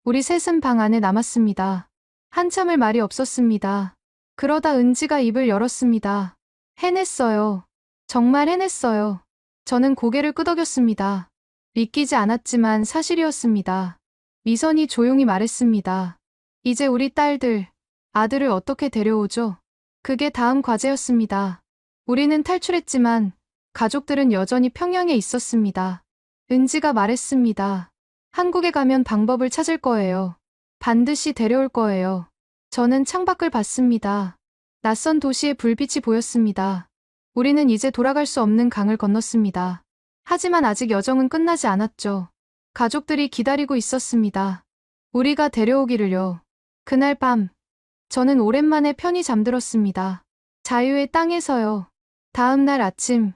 A: 우리 셋은 방 안에 남았습니다. 한참을 말이 없었습니다. 그러다 은지가 입을 열었습니다. 해냈어요. 정말 해냈어요. 저는 고개를 끄덕였습니다. 믿기지 않았지만 사실이었습니다. 미선이 조용히 말했습니다. 이제 우리 딸들, 아들을 어떻게 데려오죠? 그게 다음 과제였습니다. 우리는 탈출했지만 가족들은 여전히 평양에 있었습니다. 은지가 말했습니다. 한국에 가면 방법을 찾을 거예요. 반드시 데려올 거예요. 저는 창밖을 봤습니다. 낯선 도시의 불빛이 보였습니다. 우리는 이제 돌아갈 수 없는 강을 건넜습니다. 하지만 아직 여정은 끝나지 않았죠. 가족들이 기다리고 있었습니다. 우리가 데려오기를요. 그날 밤, 저는 오랜만에 편히 잠들었습니다. 자유의 땅에서요. 다음 날 아침,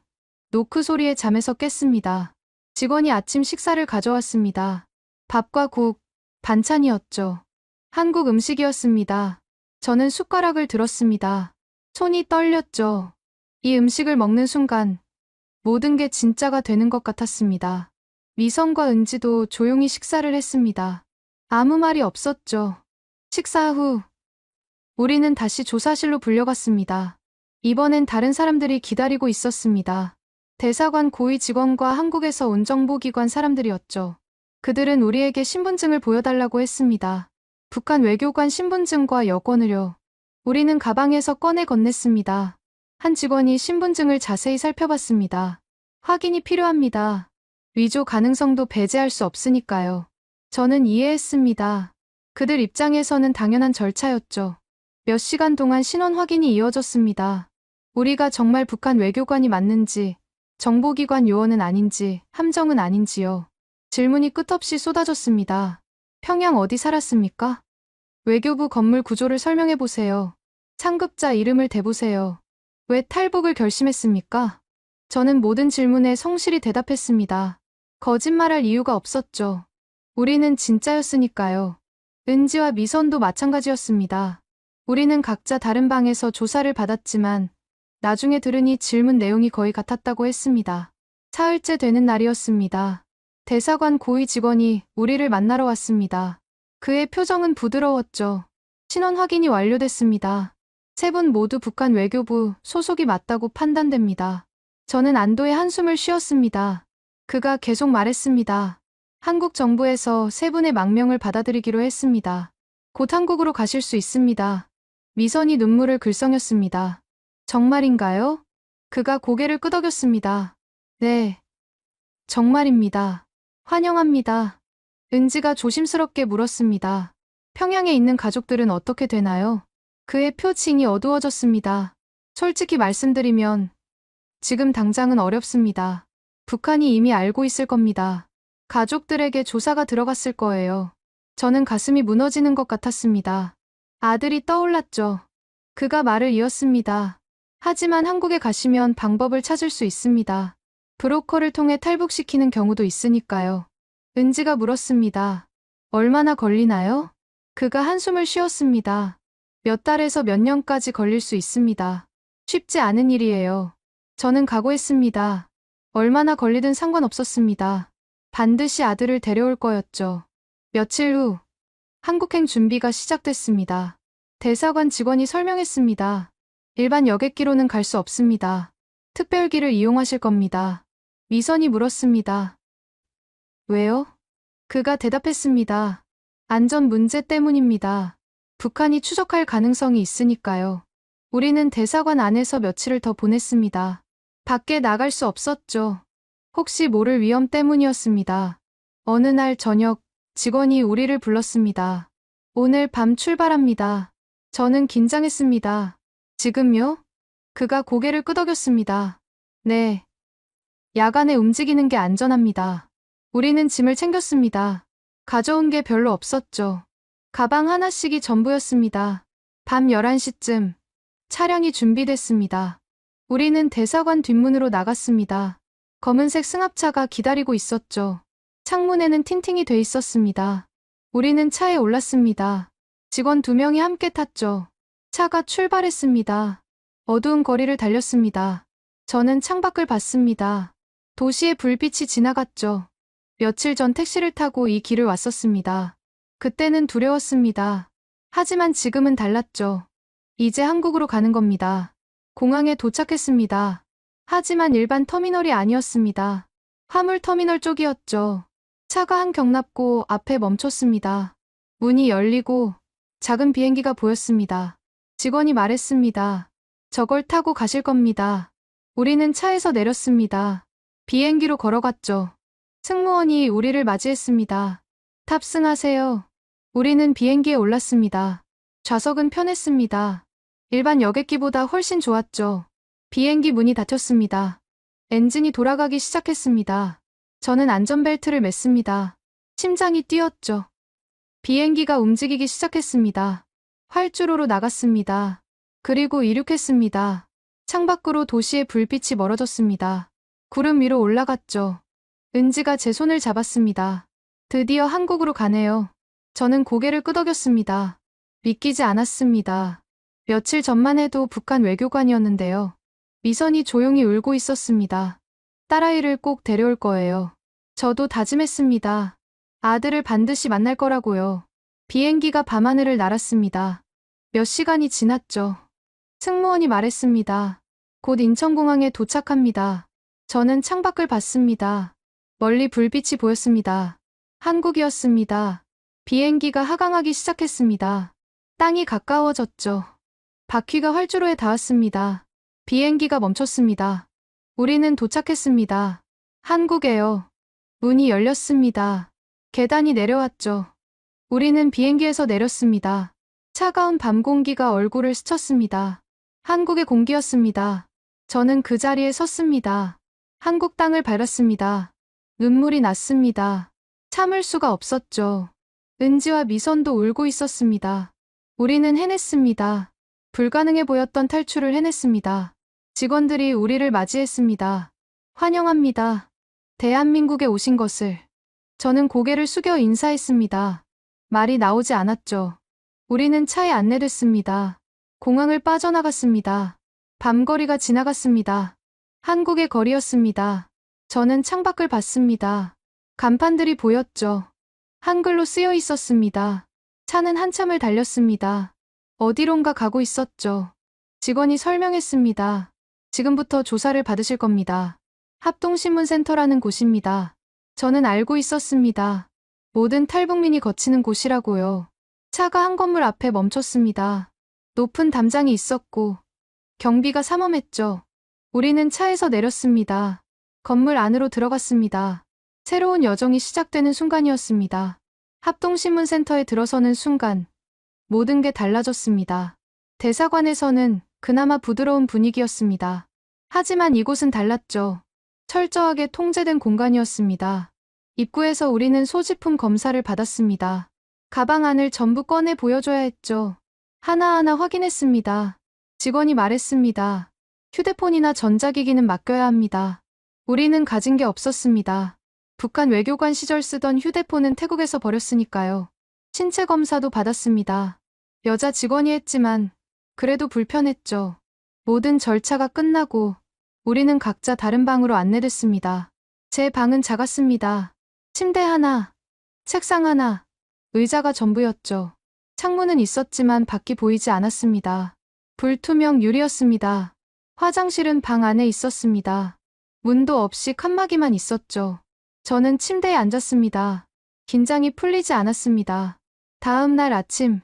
A: 노크 소리에 잠에서 깼습니다. 직원이 아침 식사를 가져왔습니다. 밥과 국, 반찬이었죠. 한국 음식이었습니다. 저는 숟가락을 들었습니다. 손이 떨렸죠. 이 음식을 먹는 순간 모든 게 진짜가 되는 것 같았습니다. 미선과 은지도 조용히 식사를 했습니다. 아무 말이 없었죠. 식사 후 우리는 다시 조사실로 불려갔습니다. 이번엔 다른 사람들이 기다리고 있었습니다. 대사관 고위 직원과 한국에서 온 정보기관 사람들이었죠. 그들은 우리에게 신분증을 보여달라고 했습니다. 북한 외교관 신분증과 여권을요. 우리는 가방에서 꺼내 건넸습니다. 한 직원이 신분증을 자세히 살펴봤습니다. 확인이 필요합니다. 위조 가능성도 배제할 수 없으니까요. 저는 이해했습니다. 그들 입장에서는 당연한 절차였죠. 몇 시간 동안 신원 확인이 이어졌습니다. 우리가 정말 북한 외교관이 맞는지, 정보기관 요원은 아닌지, 함정은 아닌지요. 질문이 끝없이 쏟아졌습니다. 평양 어디 살았습니까? 외교부 건물 구조를 설명해보세요. 상급자 이름을 대보세요. 왜 탈북을 결심했습니까? 저는 모든 질문에 성실히 대답했습니다. 거짓말할 이유가 없었죠. 우리는 진짜였으니까요. 은지와 미선도 마찬가지였습니다. 우리는 각자 다른 방에서 조사를 받았지만 나중에 들으니 질문 내용이 거의 같았다고 했습니다. 사흘째 되는 날이었습니다. 대사관 고위 직원이 우리를 만나러 왔습니다. 그의 표정은 부드러웠죠. 신원 확인이 완료됐습니다. 세 분 모두 북한 외교부 소속이 맞다고 판단됩니다. 저는 안도의 한숨을 쉬었습니다. 그가 계속 말했습니다. 한국 정부에서 세 분의 망명을 받아들이기로 했습니다. 곧 한국으로 가실 수 있습니다. 미선이 눈물을 글썽였습니다. 정말인가요? 그가 고개를 끄덕였습니다. 네, 정말입니다. 환영합니다. 은지가 조심스럽게 물었습니다. 평양에 있는 가족들은 어떻게 되나요? 그의 표情이 어두워졌습니다. 솔직히 말씀드리면 지금 당장은 어렵습니다. 북한이 이미 알고 있을 겁니다. 가족들에게 조사가 들어갔을 거예요. 저는 가슴이 무너지는 것 같았습니다. 아들이 떠올랐죠. 그가 말을 이었습니다. 하지만 한국에 가시면 방법을 찾을 수 있습니다. 브로커를 통해 탈북시키는 경우도 있으니까요. 은지가 물었습니다. 얼마나 걸리나요? 그가 한숨을 쉬었습니다. 몇 달에서 몇 년까지 걸릴 수 있습니다. 쉽지 않은 일이에요. 저는 각오했습니다. 얼마나 걸리든 상관없었습니다. 반드시 아들을 데려올 거였죠. 며칠 후, 한국행 준비가 시작됐습니다. 대사관 직원이 설명했습니다. 일반 여객기로는 갈 수 없습니다. 특별기를 이용하실 겁니다. 미선이 물었습니다. 왜요? 그가 대답했습니다. 안전 문제 때문입니다. 북한이 추적할 가능성이 있으니까요. 우리는 대사관 안에서 며칠을 더 보냈습니다. 밖에 나갈 수 없었죠. 혹시 모를 위험 때문이었습니다. 어느 날 저녁, 직원이 우리를 불렀습니다. 오늘 밤 출발합니다. 저는 긴장했습니다. 지금요? 그가 고개를 끄덕였습니다. 네. 야간에 움직이는 게 안전합니다. 우리는 짐을 챙겼습니다. 가져온 게 별로 없었죠. 가방 하나씩이 전부였습니다. 밤 11시쯤 차량이 준비됐습니다. 우리는 대사관 뒷문으로 나갔습니다. 검은색 승합차가 기다리고 있었죠. 창문에는 틴팅이 돼 있었습니다. 우리는 차에 올랐습니다. 직원 2명이 함께 탔죠. 차가 출발했습니다. 어두운 거리를 달렸습니다. 저는 창밖을 봤습니다. 도시의 불빛이 지나갔죠. 며칠 전 택시를 타고 이 길을 왔었습니다. 그때는 두려웠습니다. 하지만 지금은 달랐죠. 이제 한국으로 가는 겁니다. 공항에 도착했습니다. 하지만 일반 터미널이 아니었습니다. 화물 터미널 쪽이었죠. 차가 한 경납고 앞에 멈췄습니다. 문이 열리고 작은 비행기가 보였습니다. 직원이 말했습니다. 저걸 타고 가실 겁니다. 우리는 차에서 내렸습니다. 비행기로 걸어갔죠. 승무원이 우리를 맞이했습니다. 탑승하세요. 우리는 비행기에 올랐습니다. 좌석은 편했습니다. 일반 여객기보다 훨씬 좋았죠. 비행기 문이 닫혔습니다. 엔진이 돌아가기 시작했습니다. 저는 안전벨트를 맸습니다. 심장이 뛰었죠. 비행기가 움직이기 시작했습니다. 활주로로 나갔습니다. 그리고 이륙했습니다. 창밖으로 도시의 불빛이 멀어졌습니다. 구름 위로 올라갔죠. 은지가 제 손을 잡았습니다. 드디어 한국으로 가네요. 저는 고개를 끄덕였습니다. 믿기지 않았습니다. 며칠 전만 해도 북한 외교관이었는데요. 미선이 조용히 울고 있었습니다. 딸아이를 꼭 데려올 거예요. 저도 다짐했습니다. 아들을 반드시 만날 거라고요. 비행기가 밤하늘을 날았습니다. 몇 시간이 지났죠. 승무원이 말했습니다. 곧 인천공항에 도착합니다. 저는 창밖을 봤습니다. 멀리 불빛이 보였습니다. 한국이었습니다. 비행기가 하강하기 시작했습니다. 땅이 가까워졌죠. 바퀴가 활주로에 닿았습니다. 비행기가 멈췄습니다. 우리는 도착했습니다. 한국에요. 문이 열렸습니다. 계단이 내려왔죠. 우리는 비행기에서 내렸습니다. 차가운 밤 공기가 얼굴을 스쳤습니다. 한국의 공기였습니다. 저는 그 자리에 섰습니다. 한국 땅을 밟았습니다. 눈물이 났습니다. 참을 수가 없었죠. 은지와 미선도 울고 있었습니다. 우리는 해냈습니다. 불가능해 보였던 탈출을 해냈습니다. 직원들이 우리를 맞이했습니다. 환영합니다. 대한민국에 오신 것을. 저는 고개를 숙여 인사했습니다. 말이 나오지 않았죠. 우리는 차에 안내됐습니다. 공항을 빠져나갔습니다. 밤거리가 지나갔습니다. 한국의 거리였습니다. 저는 창밖을 봤습니다. 간판들이 보였죠. 한글로 쓰여 있었습니다. 차는 한참을 달렸습니다. 어디론가 가고 있었죠. 직원이 설명했습니다. 지금부터 조사를 받으실 겁니다. 합동신문센터라는 곳입니다. 저는 알고 있었습니다. 모든 탈북민이 거치는 곳이라고요. 차가 한 건물 앞에 멈췄습니다. 높은 담장이 있었고 경비가 삼엄했죠. 우리는 차에서 내렸습니다. 건물 안으로 들어갔습니다. 새로운 여정이 시작되는 순간이었습니다. 합동신문센터에 들어서는 순간 모든 게 달라졌습니다. 대사관에서는 그나마 부드러운 분위기였습니다. 하지만 이곳은 달랐죠. 철저하게 통제된 공간이었습니다. 입구에서 우리는 소지품 검사를 받았습니다. 가방 안을 전부 꺼내 보여줘야 했죠. 하나하나 확인했습니다. 직원이 말했습니다. 휴대폰이나 전자기기는 맡겨야 합니다. 우리는 가진 게 없었습니다. 북한 외교관 시절 쓰던 휴대폰은 태국에서 버렸으니까요. 신체 검사도 받았습니다. 여자 직원이 했지만 그래도 불편했죠. 모든 절차가 끝나고 우리는 각자 다른 방으로 안내됐습니다. 제 방은 작았습니다. 침대 하나, 책상 하나, 의자가 전부였죠. 창문은 있었지만 밖이 보이지 않았습니다. 불투명 유리였습니다. 화장실은 방 안에 있었습니다. 문도 없이 칸막이만 있었죠. 저는 침대에 앉았습니다. 긴장이 풀리지 않았습니다. 다음 날 아침,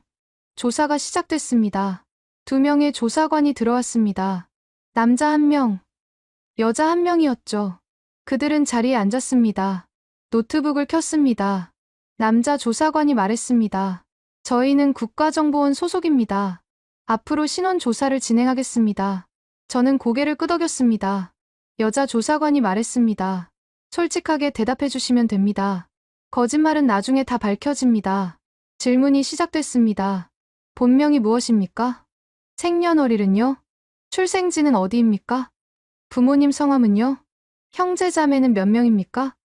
A: 조사가 시작됐습니다. 2명의 조사관이 들어왔습니다. 남자 1명, 여자 1명이었죠. 그들은 자리에 앉았습니다. 노트북을 켰습니다. 남자 조사관이 말했습니다. 저희는 국가정보원 소속입니다. 앞으로 신원 조사를 진행하겠습니다. 저는 고개를 끄덕였습니다. 여자 조사관이 말했습니다. 솔직하게 대답해 주시면 됩니다. 거짓말은 나중에 다 밝혀집니다. 질문이 시작됐습니다. 본명이 무엇입니까? 생년월일은요? 출생지는 어디입니까? 부모님 성함은요? 형제자매는 몇 명입니까?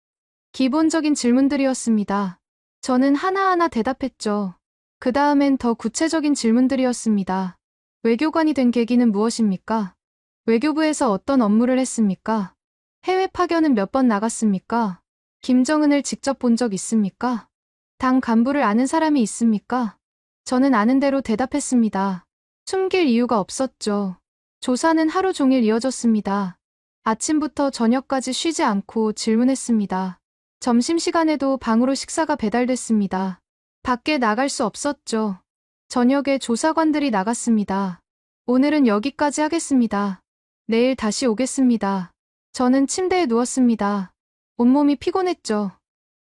A: 기본적인 질문들이었습니다. 저는 하나하나 대답했죠. 그 다음엔 더 구체적인 질문들이었습니다. 외교관이 된 계기는 무엇입니까? 외교부에서 어떤 업무를 했습니까? 해외 파견은 몇 번 나갔습니까? 김정은을 직접 본 적 있습니까? 당 간부를 아는 사람이 있습니까? 저는 아는 대로 대답했습니다. 숨길 이유가 없었죠. 조사는 하루 종일 이어졌습니다. 아침부터 저녁까지 쉬지 않고 질문했습니다. 점심시간에도 방으로 식사가 배달됐습니다. 밖에 나갈 수 없었죠. 저녁에 조사관들이 나갔습니다. 오늘은 여기까지 하겠습니다. 내일 다시 오겠습니다. 저는 침대에 누웠습니다. 온몸이 피곤했죠.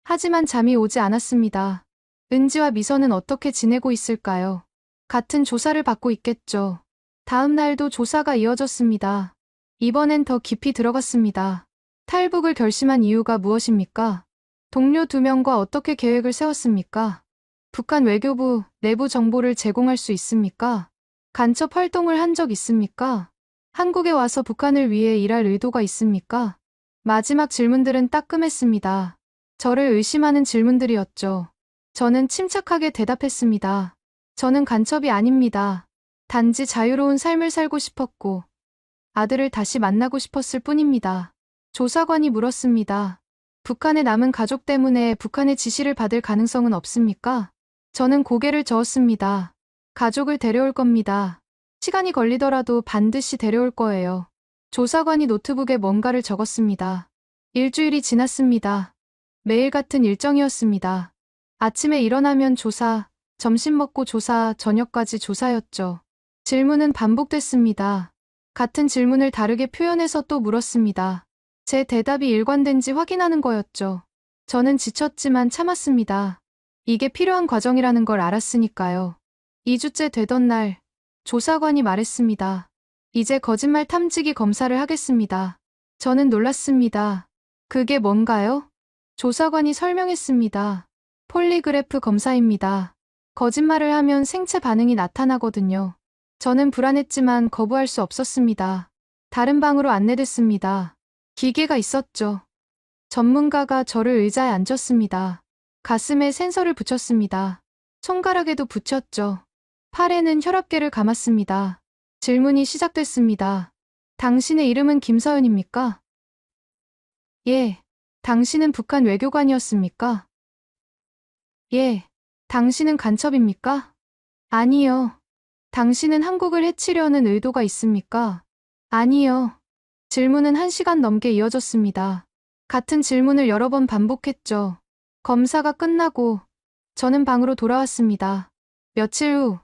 A: 하지만 잠이 오지 않았습니다. 은지와 미선은 어떻게 지내고 있을까요? 같은 조사를 받고 있겠죠. 다음 날도 조사가 이어졌습니다. 이번엔 더 깊이 들어갔습니다. 탈북을 결심한 이유가 무엇입니까? 동료 2명과 어떻게 계획을 세웠습니까? 북한 외교부 내부 정보를 제공할 수 있습니까? 간첩 활동을 한 적 있습니까? 한국에 와서 북한을 위해 일할 의도가 있습니까? 마지막 질문들은 따끔했습니다. 저를 의심하는 질문들이었죠. 저는 침착하게 대답했습니다. 저는 간첩이 아닙니다. 단지 자유로운 삶을 살고 싶었고 아들을 다시 만나고 싶었을 뿐입니다. 조사관이 물었습니다. 북한에 남은 가족 때문에 북한의 지시를 받을 가능성은 없습니까? 저는 고개를 저었습니다. 가족을 데려올 겁니다. 시간이 걸리더라도 반드시 데려올 거예요. 조사관이 노트북에 뭔가를 적었습니다. 일주일이 지났습니다. 매일 같은 일정이었습니다. 아침에 일어나면 조사, 점심 먹고 조사, 저녁까지 조사였죠. 질문은 반복됐습니다. 같은 질문을 다르게 표현해서 또 물었습니다. 제 대답이 일관된지 확인하는 거였죠. 저는 지쳤지만 참았습니다. 이게 필요한 과정이라는 걸 알았으니까요. 2주째 되던 날, 조사관이 말했습니다. 이제 거짓말 탐지기 검사를 하겠습니다. 저는 놀랐습니다. 그게 뭔가요? 조사관이 설명했습니다. 폴리그래프 검사입니다. 거짓말을 하면 생체 반응이 나타나거든요. 저는 불안했지만 거부할 수 없었습니다. 다른 방으로 안내됐습니다. 기계가 있었죠. 전문가가 저를 의자에 앉혔습니다. 가슴에 센서를 붙였습니다. 손가락에도 붙였죠. 팔에는 혈압계를 감았습니다. 질문이 시작됐습니다. 당신의 이름은 김서연입니까? 예. 당신은 북한 외교관이었습니까? 예. 당신은 간첩입니까? 아니요. 당신은 한국을 해치려는 의도가 있습니까? 아니요. 질문은 1시간 넘게 이어졌습니다. 같은 질문을 여러 번 반복했죠. 검사가 끝나고 저는 방으로 돌아왔습니다. 며칠 후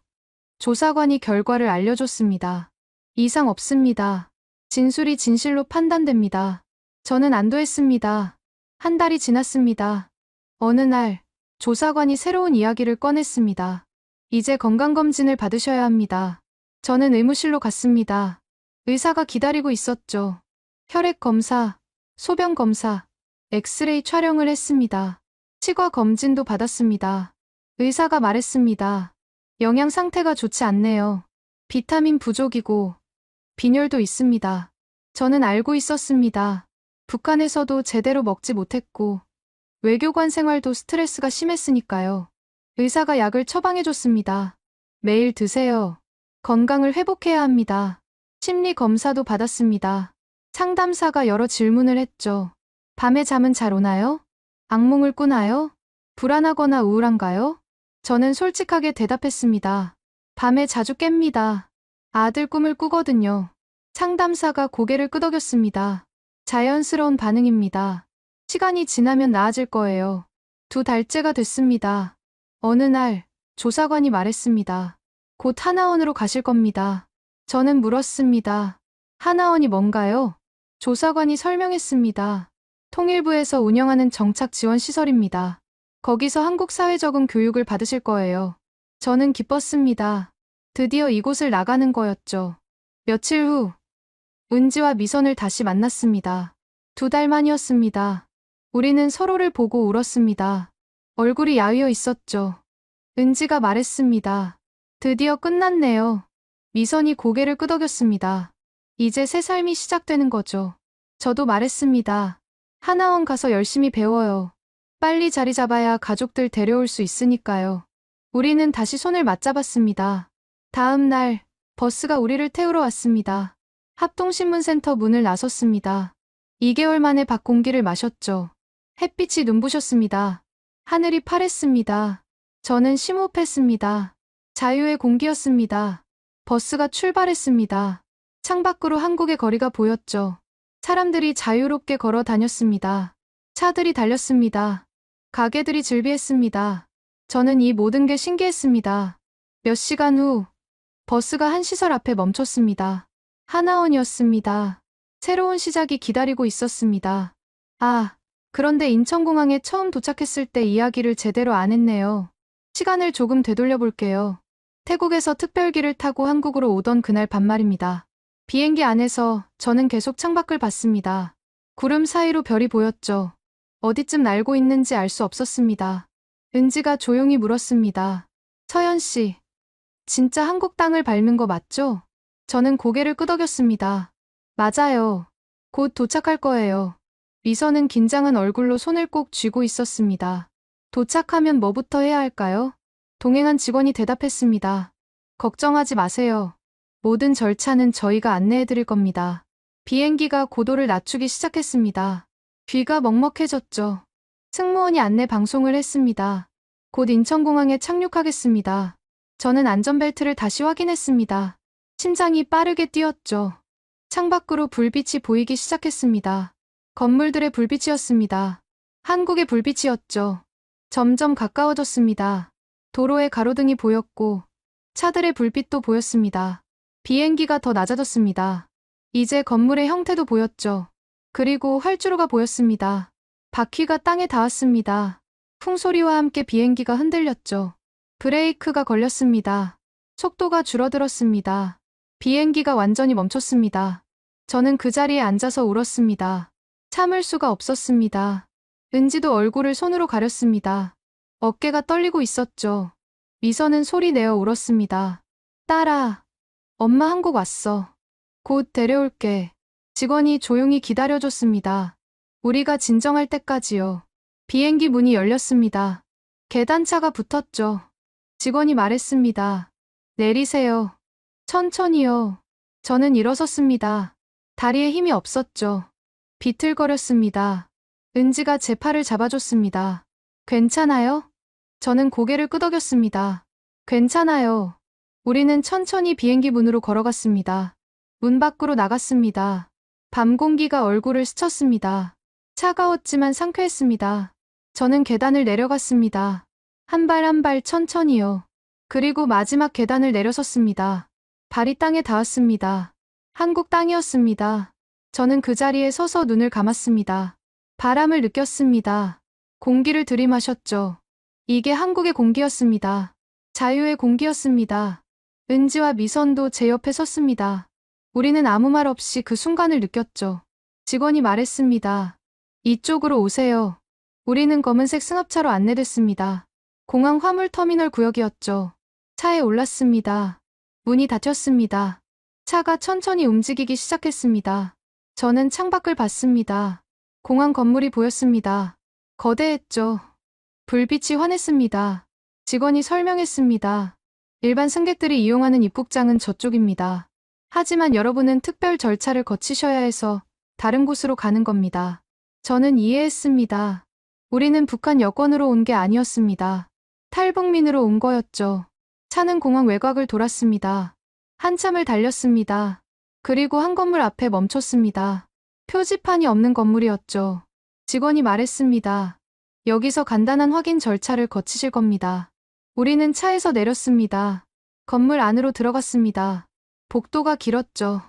A: 조사관이 결과를 알려줬습니다. 이상 없습니다. 진술이 진실로 판단됩니다. 저는 안도했습니다. 한 달이 지났습니다. 어느 날 조사관이 새로운 이야기를 꺼냈습니다. 이제 건강검진을 받으셔야 합니다. 저는 의무실로 갔습니다. 의사가 기다리고 있었죠. 혈액 검사, 소변 검사, 엑스레이 촬영을 했습니다. 치과 검진도 받았습니다. 의사가 말했습니다. 영양 상태가 좋지 않네요. 비타민 부족이고 빈혈도 있습니다. 저는 알고 있었습니다. 북한에서도 제대로 먹지 못했고 외교관 생활도 스트레스가 심했으니까요. 의사가 약을 처방해줬습니다. 매일 드세요. 건강을 회복해야 합니다. 심리 검사도 받았습니다. 상담사가 여러 질문을 했죠. 밤에 잠은 잘 오나요? 악몽을 꾸나요? 불안하거나 우울한가요? 저는 솔직하게 대답했습니다. 밤에 자주 깹니다. 아들 꿈을 꾸거든요. 상담사가 고개를 끄덕였습니다. 자연스러운 반응입니다. 시간이 지나면 나아질 거예요. 2달째가 됐습니다. 어느 날 조사관이 말했습니다. 곧 하나원으로 가실 겁니다. 저는 물었습니다. 하나원이 뭔가요? 조사관이 설명했습니다. 통일부에서 운영하는 정착 지원 시설입니다. 거기서 한국 사회 적응 교육을 받으실 거예요. 저는 기뻤습니다. 드디어 이곳을 나가는 거였죠. 며칠 후 은지와 미선을 다시 만났습니다. 2달 만이었습니다. 우리는 서로를 보고 울었습니다. 얼굴이 야위어 있었죠. 은지가 말했습니다. 드디어 끝났네요. 미선이 고개를 끄덕였습니다. 이제 새 삶이 시작되는 거죠. 저도 말했습니다. 하나원 가서 열심히 배워요. 빨리 자리 잡아야 가족들 데려올 수 있으니까요. 우리는 다시 손을 맞잡았습니다. 다음 날 버스가 우리를 태우러 왔습니다. 합동신문센터 문을 나섰습니다. 2개월 만에 밖 공기를 마셨죠. 햇빛이 눈부셨습니다. 하늘이 파랬습니다. 저는 심호흡했습니다. 자유의 공기였습니다. 버스가 출발했습니다. 창밖으로 한국의 거리가 보였죠. 사람들이 자유롭게 걸어 다녔습니다. 차들이 달렸습니다. 가게들이 즐비했습니다. 저는 이 모든 게 신기했습니다. 몇 시간 후 버스가 한 시설 앞에 멈췄습니다. 하나원이었습니다. 새로운 시작이 기다리고 있었습니다. 그런데 인천공항에 처음 도착했을 때 이야기를 제대로 안 했네요. 시간을 조금 되돌려 볼게요. 태국에서 특별기를 타고 한국으로 오던 그날 밤말입니다. 비행기 안에서 저는 계속 창밖을 봤습니다. 구름 사이로 별이 보였죠. 어디쯤 날고 있는지 알 수 없었습니다. 은지가 조용히 물었습니다. 서연 씨, 진짜 한국 땅을 밟는 거 맞죠? 저는 고개를 끄덕였습니다. 맞아요. 곧 도착할 거예요. 미선은 긴장한 얼굴로 손을 꼭 쥐고 있었습니다. 도착하면 뭐부터 해야 할까요? 동행한 직원이 대답했습니다. 걱정하지 마세요. 모든 절차는 저희가 안내해 드릴 겁니다. 비행기가 고도를 낮추기 시작했습니다. 귀가 먹먹해졌죠. 승무원이 안내 방송을 했습니다. 곧 인천공항에 착륙하겠습니다. 저는 안전벨트를 다시 확인했습니다. 심장이 빠르게 뛰었죠. 창밖으로 불빛이 보이기 시작했습니다. 건물들의 불빛이었습니다. 한국의 불빛이었죠. 점점 가까워졌습니다. 도로에 가로등이 보였고 차들의 불빛도 보였습니다. 비행기가 더 낮아졌습니다. 이제 건물의 형태도 보였죠. 그리고 활주로가 보였습니다. 바퀴가 땅에 닿았습니다. 풍소리와 함께 비행기가 흔들렸죠. 브레이크가 걸렸습니다. 속도가 줄어들었습니다. 비행기가 완전히 멈췄습니다. 저는 그 자리에 앉아서 울었습니다. 참을 수가 없었습니다. 은지도 얼굴을 손으로 가렸습니다. 어깨가 떨리고 있었죠. 미선은 소리 내어 울었습니다. 딸아, 엄마 한국 왔어. 곧 데려올게. 직원이 조용히 기다려줬습니다. 우리가 진정할 때까지요. 비행기 문이 열렸습니다. 계단차가 붙었죠. 직원이 말했습니다. 내리세요. 천천히요. 저는 일어섰습니다. 다리에 힘이 없었죠. 비틀거렸습니다. 은지가 제 팔을 잡아줬습니다. 괜찮아요? 저는 고개를 끄덕였습니다. 괜찮아요. 우리는 천천히 비행기 문으로 걸어갔습니다. 문 밖으로 나갔습니다. 밤 공기가 얼굴을 스쳤습니다. 차가웠지만 상쾌했습니다. 저는 계단을 내려갔습니다. 한 발 한 발 천천히요. 그리고 마지막 계단을 내려섰습니다. 발이 땅에 닿았습니다. 한국 땅이었습니다. 저는 그 자리에 서서 눈을 감았습니다. 바람을 느꼈습니다. 공기를 들이마셨죠. 이게 한국의 공기였습니다. 자유의 공기였습니다. 은지와 미선도 제 옆에 섰습니다. 우리는 아무 말 없이 그 순간을 느꼈죠. 직원이 말했습니다. 이쪽으로 오세요. 우리는 검은색 승합차로 안내됐습니다. 공항 화물터미널 구역이었죠. 차에 올랐습니다. 문이 닫혔습니다. 차가 천천히 움직이기 시작했습니다. 저는 창밖을 봤습니다. 공항 건물이 보였습니다. 거대했죠. 불빛이 환했습니다. 직원이 설명했습니다. 일반 승객들이 이용하는 입국장은 저쪽입니다. 하지만 여러분은 특별 절차를 거치셔야 해서 다른 곳으로 가는 겁니다. 저는 이해했습니다. 우리는 북한 여권으로 온 게 아니었습니다. 탈북민으로 온 거였죠. 차는 공항 외곽을 돌았습니다. 한참을 달렸습니다. 그리고 한 건물 앞에 멈췄습니다. 표지판이 없는 건물이었죠. 직원이 말했습니다. 여기서 간단한 확인 절차를 거치실 겁니다. 우리는 차에서 내렸습니다. 건물 안으로 들어갔습니다. 복도가 길었죠.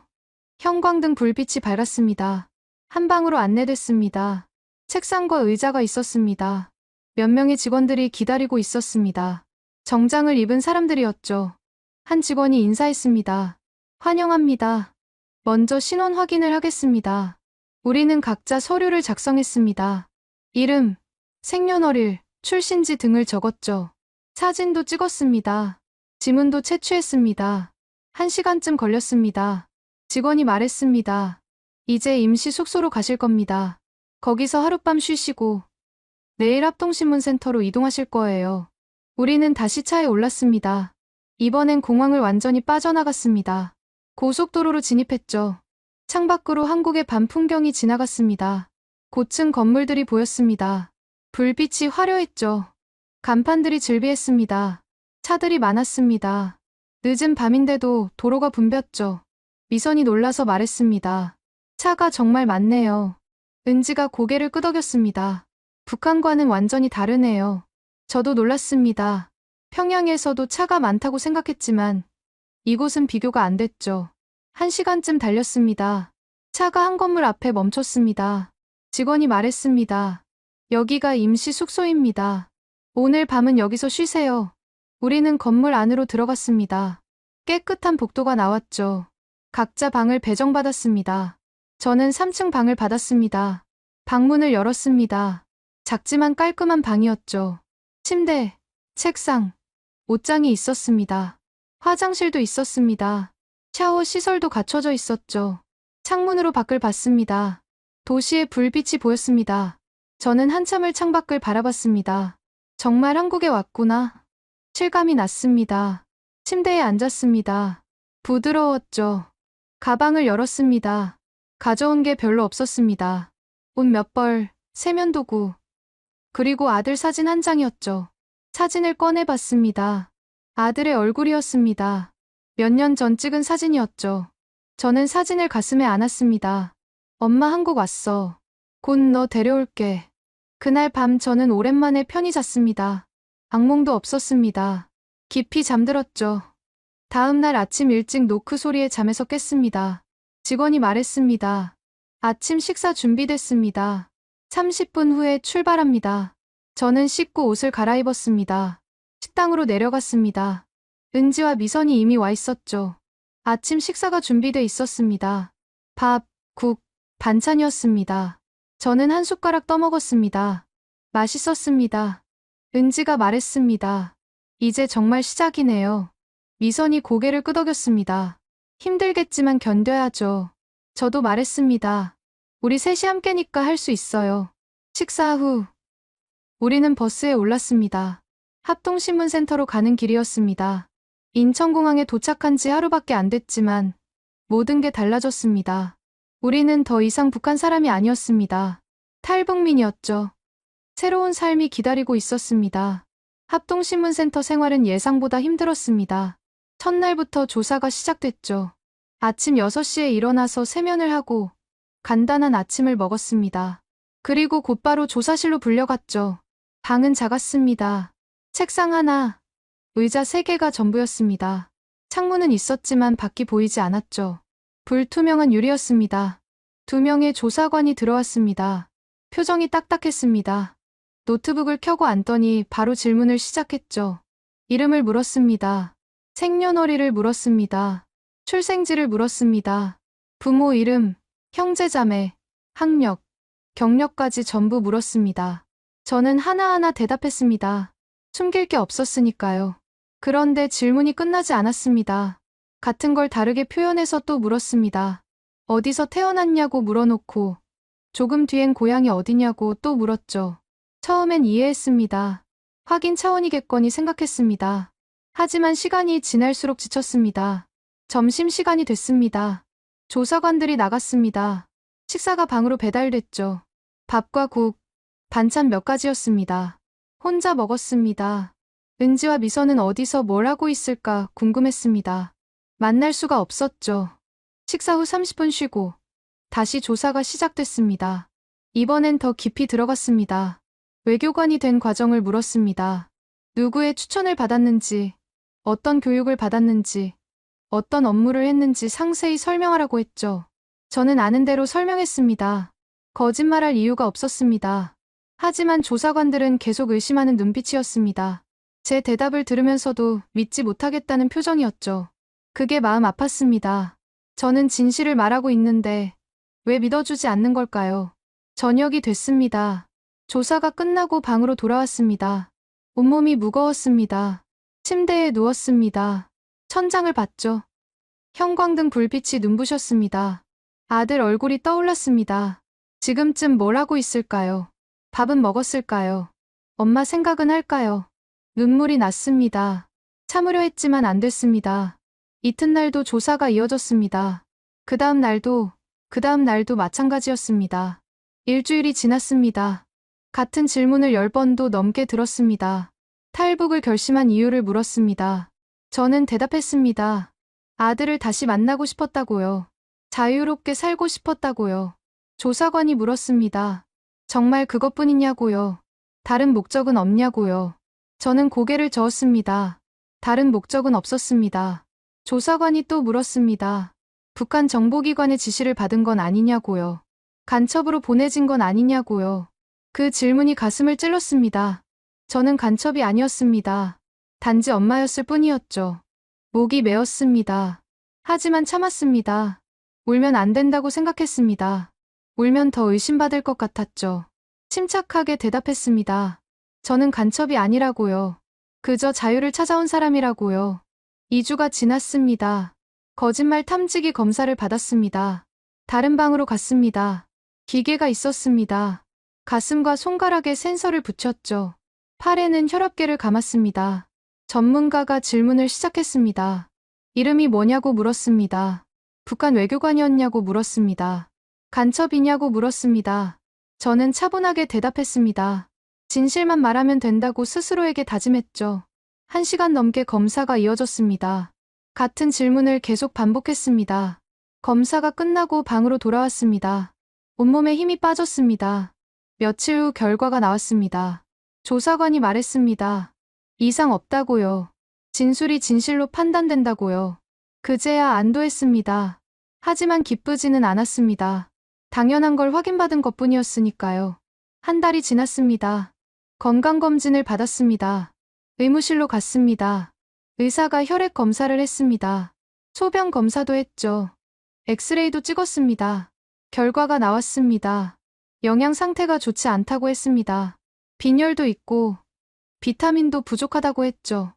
A: 형광등 불빛이 밝았습니다. 한 방으로 안내됐습니다. 책상과 의자가 있었습니다. 몇 명의 직원들이 기다리고 있었습니다. 정장을 입은 사람들이었죠. 한 직원이 인사했습니다. 환영합니다. 먼저 신원 확인을 하겠습니다. 우리는 각자 서류를 작성했습니다. 이름, 생년월일, 출신지 등을 적었죠. 사진도 찍었습니다. 지문도 채취했습니다. 1시간쯤 걸렸습니다. 직원이 말했습니다. 이제 임시 숙소로 가실 겁니다. 거기서 하룻밤 쉬시고 내일 합동신문센터로 이동하실 거예요. 우리는 다시 차에 올랐습니다. 이번엔 공항을 완전히 빠져나갔습니다. 고속도로로 진입했죠. 창밖으로 한국의 밤 풍경이 지나갔습니다. 고층 건물들이 보였습니다. 불빛이 화려했죠. 간판들이 즐비했습니다. 차들이 많았습니다. 늦은 밤인데도 도로가 붐볐죠. 미선이 놀라서 말했습니다. 차가 정말 많네요. 은지가 고개를 끄덕였습니다. 북한과는 완전히 다르네요. 저도 놀랐습니다. 평양에서도 차가 많다고 생각했지만 이곳은 비교가 안 됐죠. 1시간쯤 달렸습니다. 차가 한 건물 앞에 멈췄습니다. 직원이 말했습니다. 여기가 임시 숙소입니다. 오늘 밤은 여기서 쉬세요. 우리는 건물 안으로 들어갔습니다. 깨끗한 복도가 나왔죠. 각자 방을 배정받았습니다. 저는 3층 방을 받았습니다. 방문을 열었습니다. 작지만 깔끔한 방이었죠. 침대, 책상, 옷장이 있었습니다. 화장실도 있었습니다. 샤워 시설도 갖춰져 있었죠. 창문으로 밖을 봤습니다. 도시의 불빛이 보였습니다. 저는 한참을 창밖을 바라봤습니다. 정말 한국에 왔구나. 실감이 났습니다. 침대에 앉았습니다. 부드러웠죠. 가방을 열었습니다. 가져온 게 별로 없었습니다. 옷 몇 벌, 세면도구, 그리고 아들 사진 한 장이었죠. 사진을 꺼내봤습니다. 아들의 얼굴이었습니다. 몇 년 전 찍은 사진이었죠. 저는 사진을 가슴에 안았습니다. 엄마 한국 왔어. 곧 너 데려올게. 그날 밤 저는 오랜만에 편히 잤습니다. 악몽도 없었습니다. 깊이 잠들었죠. 다음 날 아침 일찍 노크 소리에 잠에서 깼습니다. 직원이 말했습니다. 아침 식사 준비됐습니다. 30분 후에 출발합니다. 저는 씻고 옷을 갈아입었습니다. 식당으로 내려갔습니다. 은지와 미선이 이미 와 있었죠. 아침 식사가 준비돼 있었습니다. 밥, 국, 반찬이었습니다. 저는 한 숟가락 떠먹었습니다. 맛있었습니다. 은지가 말했습니다. 이제 정말 시작이네요. 미선이 고개를 끄덕였습니다. 힘들겠지만 견뎌야죠. 저도 말했습니다. 우리 셋이 함께니까 할 수 있어요. 식사 후 우리는 버스에 올랐습니다. 합동신문센터로 가는 길이었습니다. 인천공항에 도착한 지 하루밖에 안 됐지만 모든 게 달라졌습니다. 우리는 더 이상 북한 사람이 아니었습니다. 탈북민이었죠. 새로운 삶이 기다리고 있었습니다. 합동신문센터 생활은 예상보다 힘들었습니다. 첫날부터 조사가 시작됐죠. 아침 6시에 일어나서 세면을 하고 간단한 아침을 먹었습니다. 그리고 곧바로 조사실로 불려갔죠. 방은 작았습니다. 책상 하나, 의자 3개가 전부였습니다. 창문은 있었지만 밖이 보이지 않았죠. 불투명한 유리였습니다. 2명의 조사관이 들어왔습니다. 표정이 딱딱했습니다. 노트북을 켜고 앉더니 바로 질문을 시작했죠. 이름을 물었습니다. 생년월일을 물었습니다. 출생지를 물었습니다. 부모 이름, 형제자매, 학력, 경력까지 전부 물었습니다. 저는 하나하나 대답했습니다. 숨길 게 없었으니까요. 그런데 질문이 끝나지 않았습니다. 같은 걸 다르게 표현해서 또 물었습니다. 어디서 태어났냐고 물어놓고 조금 뒤엔 고향이 어디냐고 또 물었죠. 처음엔 이해했습니다. 확인 차원이겠거니 생각했습니다. 하지만 시간이 지날수록 지쳤습니다. 점심시간이 됐습니다. 조사관들이 나갔습니다. 식사가 방으로 배달됐죠. 밥과 국, 반찬 몇 가지였습니다. 혼자 먹었습니다. 은지와 미선은 어디서 뭘 하고 있을까 궁금했습니다. 만날 수가 없었죠. 식사 후 30분 쉬고 다시 조사가 시작됐습니다. 이번엔 더 깊이 들어갔습니다. 외교관이 된 과정을 물었습니다. 누구의 추천을 받았는지, 어떤 교육을 받았는지, 어떤 업무를 했는지 상세히 설명하라고 했죠. 저는 아는 대로 설명했습니다. 거짓말할 이유가 없었습니다. 하지만 조사관들은 계속 의심하는 눈빛이었습니다. 제 대답을 들으면서도 믿지 못하겠다는 표정이었죠. 그게 마음 아팠습니다. 저는 진실을 말하고 있는데 왜 믿어주지 않는 걸까요? 저녁이 됐습니다. 조사가 끝나고 방으로 돌아왔습니다. 온몸이 무거웠습니다. 침대에 누웠습니다. 천장을 봤죠. 형광등 불빛이 눈부셨습니다. 아들 얼굴이 떠올랐습니다. 지금쯤 뭘 하고 있을까요? 밥은 먹었을까요? 엄마 생각은 할까요? 눈물이 났습니다. 참으려 했지만 안 됐습니다. 이튿날도 조사가 이어졌습니다. 그 다음 날도 마찬가지였습니다. 일주일이 지났습니다. 같은 질문을 10번도 넘게 들었습니다. 탈북을 결심한 이유를 물었습니다. 저는 대답했습니다. 아들을 다시 만나고 싶었다고요. 자유롭게 살고 싶었다고요. 조사관이 물었습니다. 정말 그것뿐이냐고요. 다른 목적은 없냐고요. 저는 고개를 저었습니다. 다른 목적은 없었습니다. 조사관이 또 물었습니다. 북한 정보기관의 지시를 받은 건 아니냐고요. 간첩으로 보내진 건 아니냐고요. 그 질문이 가슴을 찔렀습니다. 저는 간첩이 아니었습니다. 단지 엄마였을 뿐이었죠. 목이 메었습니다. 하지만 참았습니다. 울면 안 된다고 생각했습니다. 울면 더 의심받을 것 같았죠. 침착하게 대답했습니다. 저는 간첩이 아니라고요. 그저 자유를 찾아온 사람이라고요. 2주가 지났습니다. 거짓말 탐지기 검사를 받았습니다. 다른 방으로 갔습니다. 기계가 있었습니다. 가슴과 손가락에 센서를 붙였죠. 팔에는 혈압계를 감았습니다. 전문가가 질문을 시작했습니다. 이름이 뭐냐고 물었습니다. 북한 외교관이었냐고 물었습니다. 간첩이냐고 물었습니다. 저는 차분하게 대답했습니다. 진실만 말하면 된다고 스스로에게 다짐했죠. 1시간 넘게 검사가 이어졌습니다. 같은 질문을 계속 반복했습니다. 검사가 끝나고 방으로 돌아왔습니다. 온몸에 힘이 빠졌습니다. 며칠 후 결과가 나왔습니다. 조사관이 말했습니다. 이상 없다고요. 진술이 진실로 판단된다고요. 그제야 안도했습니다. 하지만 기쁘지는 않았습니다. 당연한 걸 확인받은 것뿐이었으니까요. 1달이 지났습니다. 건강검진을 받았습니다. 의무실로 갔습니다. 의사가 혈액 검사를 했습니다. 소변 검사도 했죠. 엑스레이도 찍었습니다. 결과가 나왔습니다. 영양 상태가 좋지 않다고 했습니다. 빈혈도 있고 비타민도 부족하다고 했죠.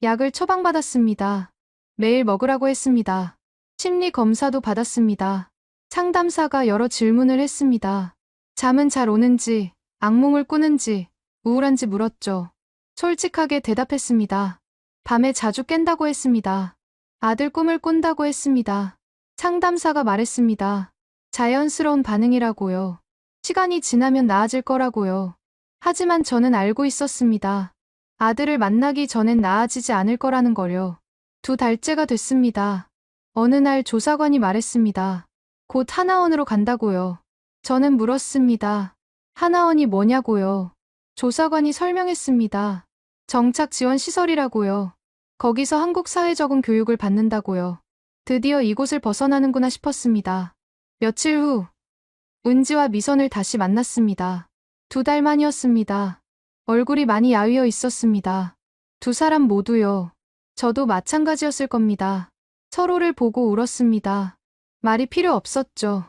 A: 약을 처방받았습니다. 매일 먹으라고 했습니다. 심리 검사도 받았습니다. 상담사가 여러 질문을 했습니다. 잠은 잘 오는지, 악몽을 꾸는지, 우울한지 물었죠. 솔직하게 대답했습니다. 밤에 자주 깬다고 했습니다. 아들 꿈을 꾼다고 했습니다. 상담사가 말했습니다. 자연스러운 반응이라고요. 시간이 지나면 나아질 거라고요. 하지만 저는 알고 있었습니다. 아들을 만나기 전엔 나아지지 않을 거라는 걸요. 2달째가 됐습니다. 어느 날 조사관이 말했습니다. 곧 하나원으로 간다고요. 저는 물었습니다. 하나원이 뭐냐고요. 조사관이 설명했습니다. 정착 지원 시설이라고요. 거기서 한국 사회 적응 교육을 받는다고요. 드디어 이곳을 벗어나는구나 싶었습니다. 며칠 후 은지와 미선을 다시 만났습니다. 2달 만이었습니다. 얼굴이 많이 야위어 있었습니다. 두 사람 모두요. 저도 마찬가지였을 겁니다. 서로를 보고 울었습니다. 말이 필요 없었죠.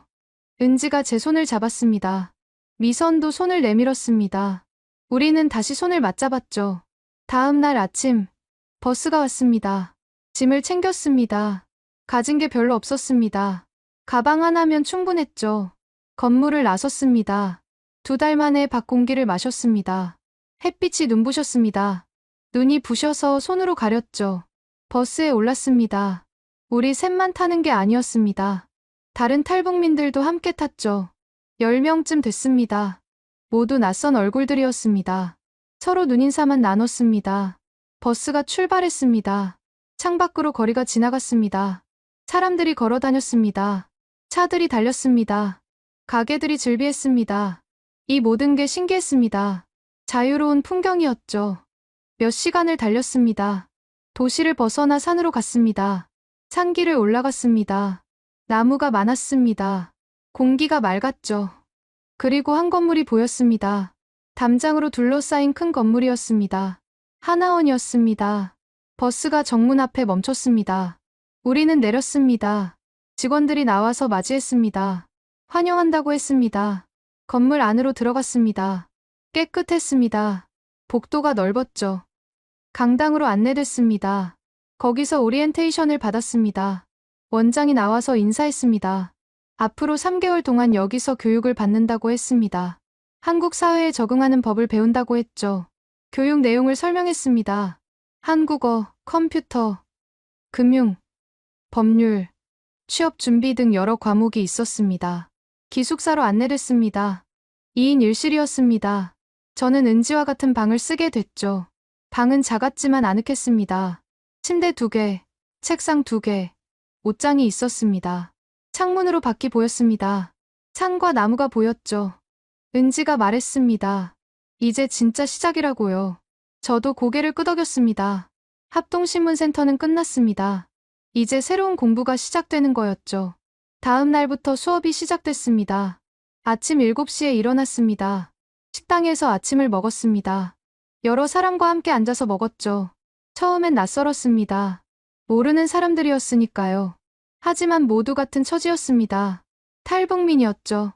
A: 은지가 제 손을 잡았습니다. 미선도 손을 내밀었습니다. 우리는 다시 손을 맞잡았죠. 다음 날 아침, 버스가 왔습니다. 짐을 챙겼습니다. 가진 게 별로 없었습니다. 가방 하나면 충분했죠. 건물을 나섰습니다. 2달 만에 밖 공기를 마셨습니다. 햇빛이 눈부셨습니다. 눈이 부셔서 손으로 가렸죠. 버스에 올랐습니다. 우리 셋만 타는 게 아니었습니다. 다른 탈북민들도 함께 탔죠. 10명쯤 됐습니다. 모두 낯선 얼굴들이었습니다. 서로 눈인사만 나눴습니다. 버스가 출발했습니다. 창밖으로 거리가 지나갔습니다. 사람들이 걸어 다녔습니다. 차들이 달렸습니다. 가게들이 즐비했습니다. 이 모든 게 신기했습니다. 자유로운 풍경이었죠. 몇 시간을 달렸습니다. 도시를 벗어나 산으로 갔습니다. 산길을 올라갔습니다. 나무가 많았습니다. 공기가 맑았죠. 그리고 한 건물이 보였습니다. 담장으로 둘러싸인 큰 건물이었습니다. 하나원이었습니다. 버스가 정문 앞에 멈췄습니다. 우리는 내렸습니다. 직원들이 나와서 맞이했습니다. 환영한다고 했습니다. 건물 안으로 들어갔습니다. 깨끗했습니다. 복도가 넓었죠. 강당으로 안내됐습니다. 거기서 오리엔테이션을 받았습니다. 원장이 나와서 인사했습니다. 앞으로 3개월 동안 여기서 교육을 받는다고 했습니다. 한국 사회에 적응하는 법을 배운다고 했죠. 교육 내용을 설명했습니다. 한국어, 컴퓨터, 금융, 법률, 취업 준비 등 여러 과목이 있었습니다. 기숙사로 안내됐습니다. 2인 1실이었습니다. 저는 은지와 같은 방을 쓰게 됐죠. 방은 작았지만 아늑했습니다. 침대 2개, 책상 2개, 옷장이 있었습니다. 창문으로 밖이 보였습니다. 산과 나무가 보였죠. 은지가 말했습니다. 이제 진짜 시작이라고요. 저도 고개를 끄덕였습니다. 합동신문센터는 끝났습니다. 이제 새로운 공부가 시작되는 거였죠. 다음 날부터 수업이 시작됐습니다. 아침 7시에 일어났습니다. 식당에서 아침을 먹었습니다. 여러 사람과 함께 앉아서 먹었죠. 처음엔 낯설었습니다. 모르는 사람들이었으니까요. 하지만 모두 같은 처지였습니다. 탈북민이었죠.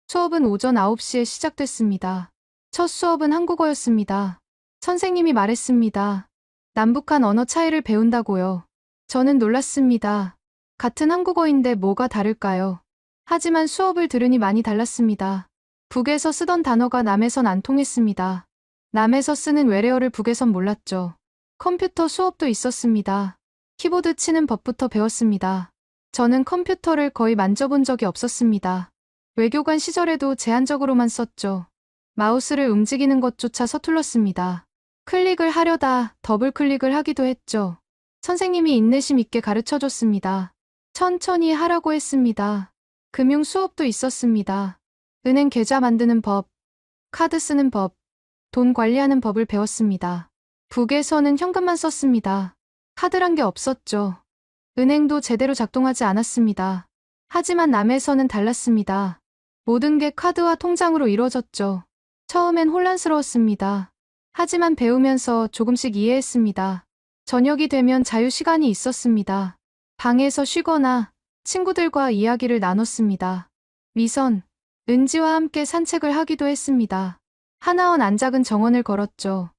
A: 수업은 오전 9시에 시작됐습니다. 첫 수업은 한국어였습니다. 선생님이 말했습니다. 남북한 언어 차이를 배운다고요. 저는 놀랐습니다. 같은 한국어인데 뭐가 다를까요? 하지만 수업을 들으니 많이 달랐습니다. 북에서 쓰던 단어가 남에선 안 통했습니다. 남에서 쓰는 외래어를 북에선 몰랐죠. 컴퓨터 수업도 있었습니다. 키보드 치는 법부터 배웠습니다. 저는 컴퓨터를 거의 만져본 적이 없었습니다. 외교관 시절에도 제한적으로만 썼죠. 마우스를 움직이는 것조차 서툴렀습니다. 클릭을 하려다 더블 클릭을 하기도 했죠. 선생님이 인내심 있게 가르쳐줬습니다. 천천히 하라고 했습니다. 금융 수업도 있었습니다. 은행 계좌 만드는 법, 카드 쓰는 법, 돈 관리하는 법을 배웠습니다. 북에서는 현금만 썼습니다. 카드란 게 없었죠. 은행도 제대로 작동하지 않았습니다. 하지만 남에서는 달랐습니다. 모든 게 카드와 통장으로 이루어졌죠. 처음엔 혼란스러웠습니다. 하지만 배우면서 조금씩 이해했습니다. 저녁이 되면 자유시간이 있었습니다. 방에서 쉬거나 친구들과 이야기를 나눴습니다. 미선, 은지와 함께 산책을 하기도 했습니다. 하나원 안작은 정원을 걸었죠.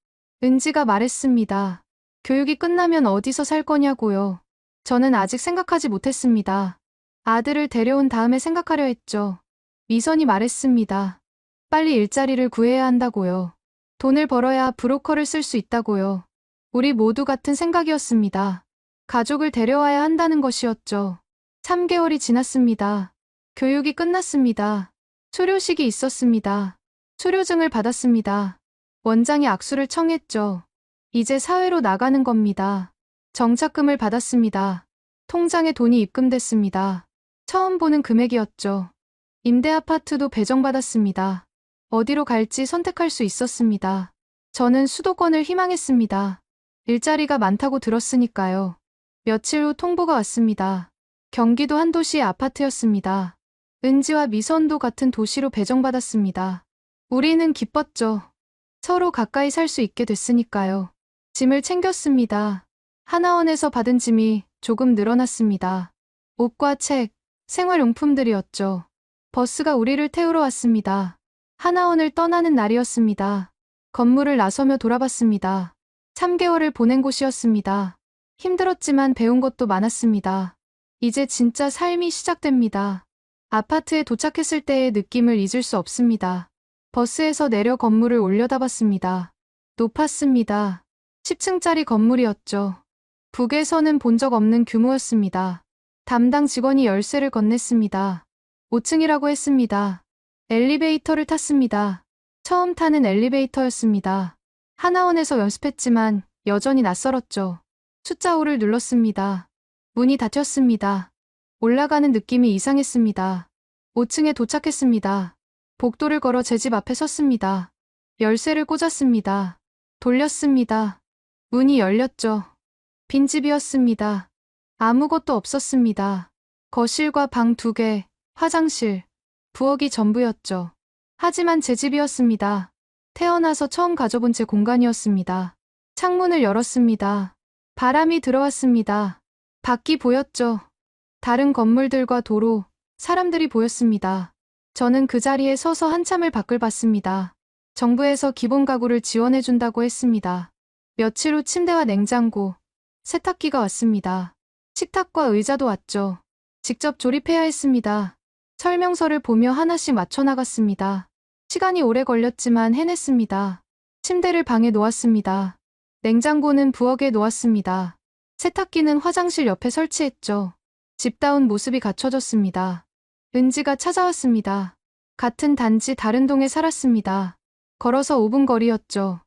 A: 은지가 말했습니다. 교육이 끝나면 어디서 살 거냐고요. 저는 아직 생각하지 못했습니다. 아들을 데려온 다음에 생각하려 했죠. 미선이 말했습니다. 빨리 일자리를 구해야 한다고요. 돈을 벌어야 브로커를 쓸 수 있다고요. 우리 모두 같은 생각이었습니다. 가족을 데려와야 한다는 것이었죠. 3개월이 지났습니다. 교육이 끝났습니다. 수료식이 있었습니다. 수료증을 받았습니다. 원장이 악수를 청했죠. 이제 사회로 나가는 겁니다. 정착금을 받았습니다. 통장에 돈이 입금됐습니다. 처음 보는 금액이었죠. 임대 아파트도 배정받았습니다. 어디로 갈지 선택할 수 있었습니다. 저는 수도권을 희망했습니다. 일자리가 많다고 들었으니까요. 며칠 후 통보가 왔습니다. 경기도 한 도시의 아파트였습니다. 은지와 미선도 같은 도시로 배정받았습니다. 우리는 기뻤죠. 서로 가까이 살 수 있게 됐으니까요. 짐을 챙겼습니다. 하나원에서 받은 짐이 조금 늘어났습니다. 옷과 책, 생활용품들이었죠. 버스가 우리를 태우러 왔습니다. 하나원을 떠나는 날이었습니다. 건물을 나서며 돌아봤습니다. 3개월을 보낸 곳이었습니다. 힘들었지만 배운 것도 많았습니다. 이제 진짜 삶이 시작됩니다. 아파트에 도착했을 때의 느낌을 잊을 수 없습니다. 버스에서 내려 건물을 올려다봤습니다. 높았습니다. 10층짜리 건물이었죠. 북에서는 본 적 없는 규모였습니다. 담당 직원이 열쇠를 건넸습니다. 5층이라고 했습니다. 엘리베이터를 탔습니다. 처음 타는 엘리베이터였습니다. 하나원에서 연습했지만 여전히 낯설었죠. 숫자 5를 눌렀습니다. 문이 닫혔습니다. 올라가는 느낌이 이상했습니다. 5층에 도착했습니다. 복도를 걸어 제 집 앞에 섰습니다. 열쇠를 꽂았습니다. 돌렸습니다. 문이 열렸죠. 빈집이었습니다. 아무것도 없었습니다. 거실과 방 2개, 화장실, 부엌이 전부였죠. 하지만 제 집이었습니다. 태어나서 처음 가져본 제 공간이었습니다. 창문을 열었습니다. 바람이 들어왔습니다. 밖이 보였죠. 다른 건물들과 도로, 사람들이 보였습니다. 저는 그 자리에 서서 한참을 밖을 봤습니다. 정부에서 기본 가구를 지원해준다고 했습니다. 며칠 후 침대와 냉장고, 세탁기가 왔습니다. 식탁과 의자도 왔죠. 직접 조립해야 했습니다. 설명서를 보며 하나씩 맞춰나갔습니다. 시간이 오래 걸렸지만 해냈습니다. 침대를 방에 놓았습니다. 냉장고는 부엌에 놓았습니다. 세탁기는 화장실 옆에 설치했죠. 집다운 모습이 갖춰졌습니다. 은지가 찾아왔습니다. 같은 단지 다른 동에 살았습니다. 걸어서 5분 거리였죠.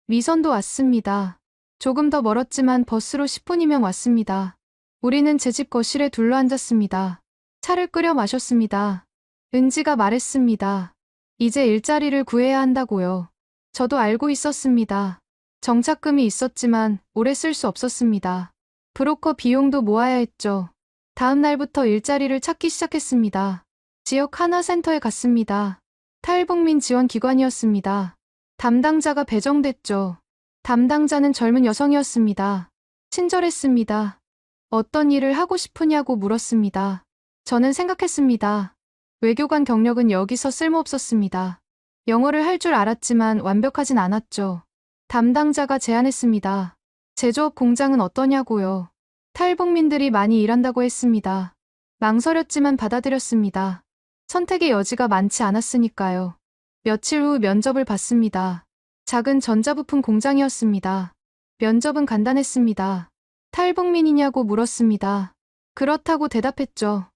A: 미선도 왔습니다. 조금 더 멀었지만 버스로 10분이면 왔습니다. 우리는 제 집 거실에 둘러앉았습니다. 차를 끓여 마셨습니다. 은지가 말했습니다. 이제 일자리를 구해야 한다고요. 저도 알고 있었습니다. 정착금이 있었지만 오래 쓸 수 없었습니다. 브로커 비용도 모아야 했죠. 다음 날부터 일자리를 찾기 시작했습니다. 지역 하나센터에 갔습니다. 탈북민 지원 기관이었습니다. 담당자가 배정됐죠. 담당자는 젊은 여성이었습니다. 친절했습니다. 어떤 일을 하고 싶으냐고 물었습니다. 저는 생각했습니다. 외교관 경력은 여기서 쓸모없었습니다. 영어를 할 줄 알았지만 완벽하진 않았죠. 담당자가 제안했습니다. 제조업 공장은 어떠냐고요. 탈북민들이 많이 일한다고 했습니다. 망설였지만 받아들였습니다. 선택의 여지가 많지 않았으니까요. 며칠 후 면접을 봤습니다. 작은 전자부품 공장이었습니다. 면접은 간단했습니다. 탈북민이냐고 물었습니다. 그렇다고 대답했죠.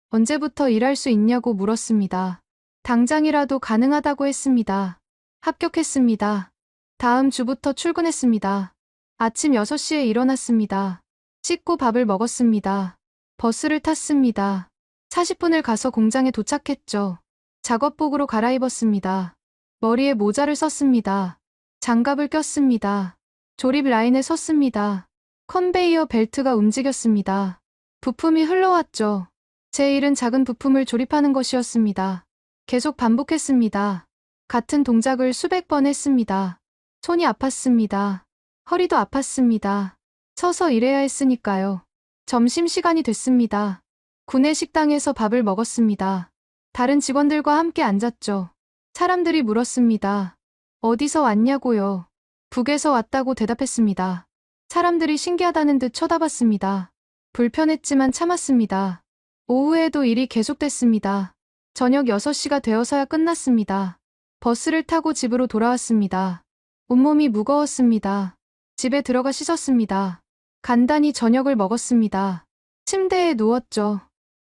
A: 언제부터 일할 수 있냐고 물었습니다. 당장이라도 가능하다고 했습니다. 합격했습니다. 다음 주부터 출근했습니다. 아침 6시에 일어났습니다. 씻고 밥을 먹었습니다. 버스를 탔습니다. 40분을 가서 공장에 도착했죠. 작업복으로 갈아입었습니다. 머리에 모자를 썼습니다. 장갑을 꼈습니다. 조립 라인에 섰습니다. 컨베이어 벨트가 움직였습니다. 부품이 흘러왔죠. 제 일은 작은 부품을 조립하는 것이었습니다. 계속 반복했습니다. 같은 동작을 수백 번 했습니다. 손이 아팠습니다. 허리도 아팠습니다. 서서 일해야 했으니까요. 점심시간이 됐습니다. 구내 식당에서 밥을 먹었습니다. 다른 직원들과 함께 앉았죠. 사람들이 물었습니다. 어디서 왔냐고요. 북에서 왔다고 대답했습니다. 사람들이 신기하다는 듯 쳐다봤습니다. 불편했지만 참았습니다. 오후에도 일이 계속됐습니다. 저녁 6시가 되어서야 끝났습니다. 버스를 타고 집으로 돌아왔습니다. 온몸이 무거웠습니다. 집에 들어가 씻었습니다. 간단히 저녁을 먹었습니다. 침대에 누웠죠.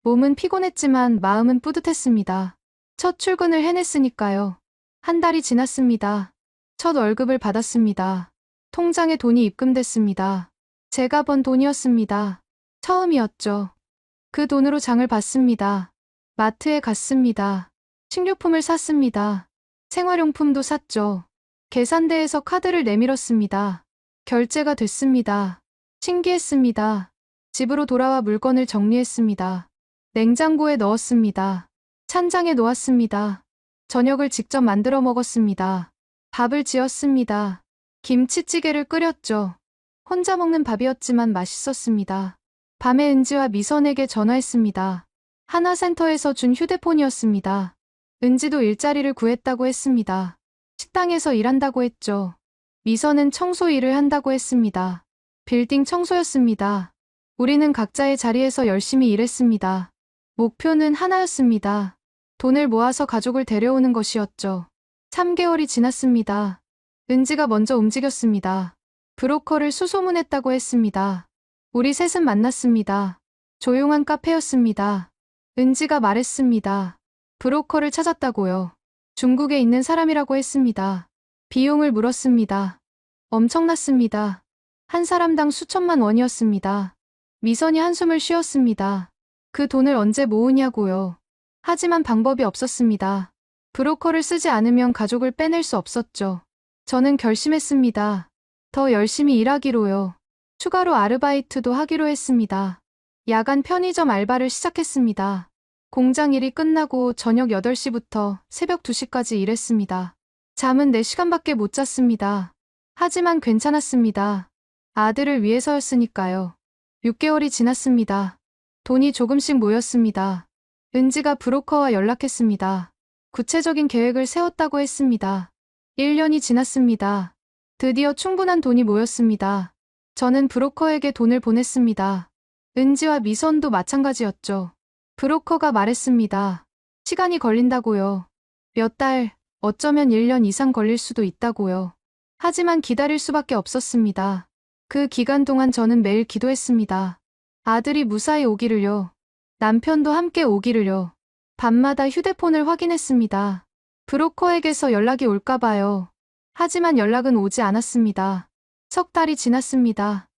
A: 몸은 피곤했지만 마음은 뿌듯했습니다. 첫 출근을 해냈으니까요. 한 달이 지났습니다. 첫 월급을 받았습니다. 통장에 돈이 입금됐습니다. 제가 번 돈이었습니다. 처음이었죠. 그 돈으로 장을 봤습니다. 마트에 갔습니다. 식료품을 샀습니다. 생활용품도 샀죠. 계산대에서 카드를 내밀었습니다. 결제가 됐습니다. 신기했습니다. 집으로 돌아와 물건을 정리했습니다. 냉장고에 넣었습니다. 찬장에 놓았습니다. 저녁을 직접 만들어 먹었습니다. 밥을 지었습니다. 김치찌개를 끓였죠. 혼자 먹는 밥이었지만 맛있었습니다. 밤에 은지와 미선에게 전화했습니다. 하나센터에서 준 휴대폰이었습니다. 은지도 일자리를 구했다고 했습니다. 식당에서 일한다고 했죠. 미선은 청소 일을 한다고 했습니다. 빌딩 청소였습니다. 우리는 각자의 자리에서 열심히 일했습니다. 목표는 하나였습니다. 돈을 모아서 가족을 데려오는 것이었죠. 3개월이 지났습니다. 은지가 먼저 움직였습니다. 브로커를 수소문했다고 했습니다. 우리 셋은 만났습니다. 조용한 카페였습니다. 은지가 말했습니다. 브로커를 찾았다고요. 중국에 있는 사람이라고 했습니다. 비용을 물었습니다. 엄청났습니다. 한 사람당 수천만 원이었습니다. 미선이 한숨을 쉬었습니다. 그 돈을 언제 모으냐고요. 하지만 방법이 없었습니다. 브로커를 쓰지 않으면 가족을 빼낼 수 없었죠. 저는 결심했습니다. 더 열심히 일하기로요. 추가로 아르바이트도 하기로 했습니다. 야간 편의점 알바를 시작했습니다. 공장 일이 끝나고 저녁 8시부터 새벽 2시까지 일했습니다. 잠은 4시간밖에 못 잤습니다. 하지만 괜찮았습니다. 아들을 위해서였으니까요. 6개월이 지났습니다. 돈이 조금씩 모였습니다. 은지가 브로커와 연락했습니다. 구체적인 계획을 세웠다고 했습니다. 1년이 지났습니다. 드디어 충분한 돈이 모였습니다. 저는 브로커에게 돈을 보냈습니다. 은지와 미선도 마찬가지였죠. 브로커가 말했습니다. 시간이 걸린다고요. 몇 달, 어쩌면 1년 이상 걸릴 수도 있다고요. 하지만 기다릴 수밖에 없었습니다. 그 기간 동안 저는 매일 기도했습니다. 아들이 무사히 오기를요. 남편도 함께 오기를요. 밤마다 휴대폰을 확인했습니다. 브로커에게서 연락이 올까봐요. 하지만 연락은 오지 않았습니다. 석 달이 지났습니다.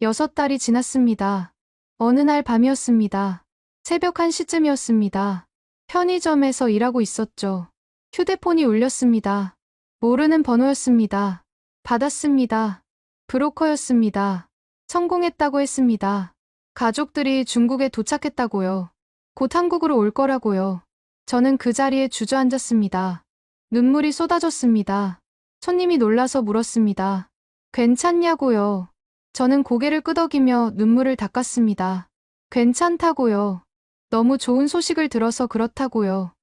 A: 6달이 지났습니다. 어느 날 밤이었습니다. 새벽 1시쯤이었습니다. 편의점에서 일하고 있었죠. 휴대폰이 울렸습니다. 모르는 번호였습니다. 받았습니다. 브로커였습니다. 성공했다고 했습니다. 가족들이 중국에 도착했다고요. 곧 한국으로 올 거라고요. 저는 그 자리에 주저앉았습니다. 눈물이 쏟아졌습니다. 손님이 놀라서 물었습니다. 괜찮냐고요. 저는 고개를 끄덕이며 눈물을 닦았습니다. 괜찮다고요. 너무 좋은 소식을 들어서 그렇다고요.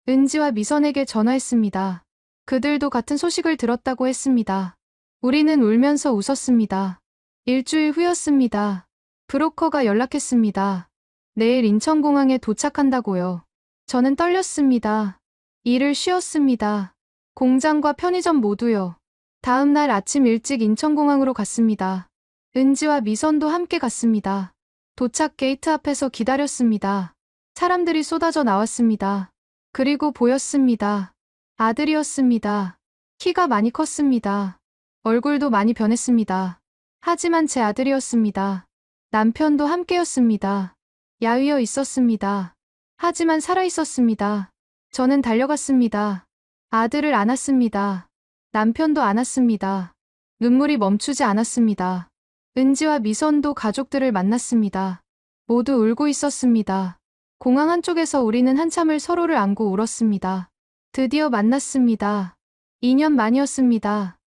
A: 은지와 미선에게 전화했습니다. 그들도 같은 소식을 들었다고 했습니다. 우리는 울면서 웃었습니다. 일주일 후였습니다. 브로커가 연락했습니다. 내일 인천공항에 도착한다고요. 저는 떨렸습니다. 일을 쉬었습니다. 공장과 편의점 모두요. 다음 날 아침 일찍 인천공항으로 갔습니다. 은지와 미선도 함께 갔습니다. 도착 게이트 앞에서 기다렸습니다. 사람들이 쏟아져 나왔습니다. 그리고 보였습니다. 아들이었습니다. 키가 많이 컸습니다. 얼굴도 많이 변했습니다. 하지만 제 아들이었습니다. 남편도 함께였습니다. 야위어 있었습니다. 하지만 살아있었습니다. 저는 달려갔습니다. 아들을 안았습니다. 남편도 안았습니다. 눈물이 멈추지 않았습니다. 은지와 미선도 가족들을 만났습니다. 모두 울고 있었습니다. 공항 한쪽에서 우리는 한참을 서로를 안고 울었습니다. 드디어 만났습니다. 2년 만이었습니다.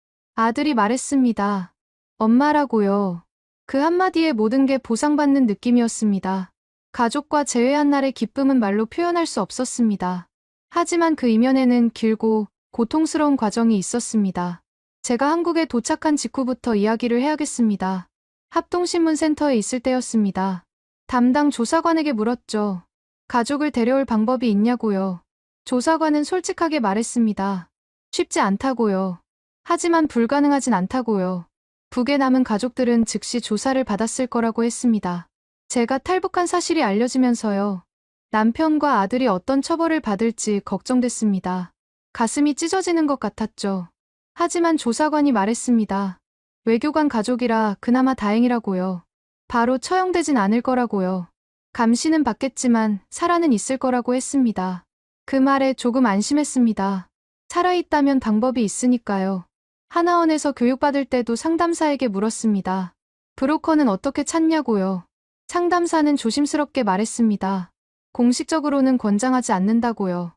A: 아들이 말했습니다. 엄마라고요. 그 한마디에 모든 게 보상받는 느낌이었습니다. 가족과 재회한 날의 기쁨은 말로 표현할 수 없었습니다. 하지만 그 이면에는 길고 고통스러운 과정이 있었습니다. 제가 한국에 도착한 직후부터 이야기를 해야겠습니다. 합동신문센터에 있을 때였습니다. 담당 조사관에게 물었죠. 가족을 데려올 방법이 있냐고요. 조사관은 솔직하게 말했습니다. 쉽지 않다고요. 하지만 불가능하진 않다고요. 북에 남은 가족들은 즉시 조사를 받았을 거라고 했습니다. 제가 탈북한 사실이 알려지면서요. 남편과 아들이 어떤 처벌을 받을지 걱정됐습니다. 가슴이 찢어지는 것 같았죠. 하지만 조사관이 말했습니다. 외교관 가족이라 그나마 다행이라고요. 바로 처형되진 않을 거라고요. 감시는 받겠지만 살아는 있을 거라고 했습니다. 그 말에 조금 안심했습니다. 살아있다면 방법이 있으니까요. 하나원에서 교육받을 때도 상담사에게 물었습니다. 브로커는 어떻게 찾냐고요. 상담사는 조심스럽게 말했습니다. 공식적으로는 권장하지 않는다고요.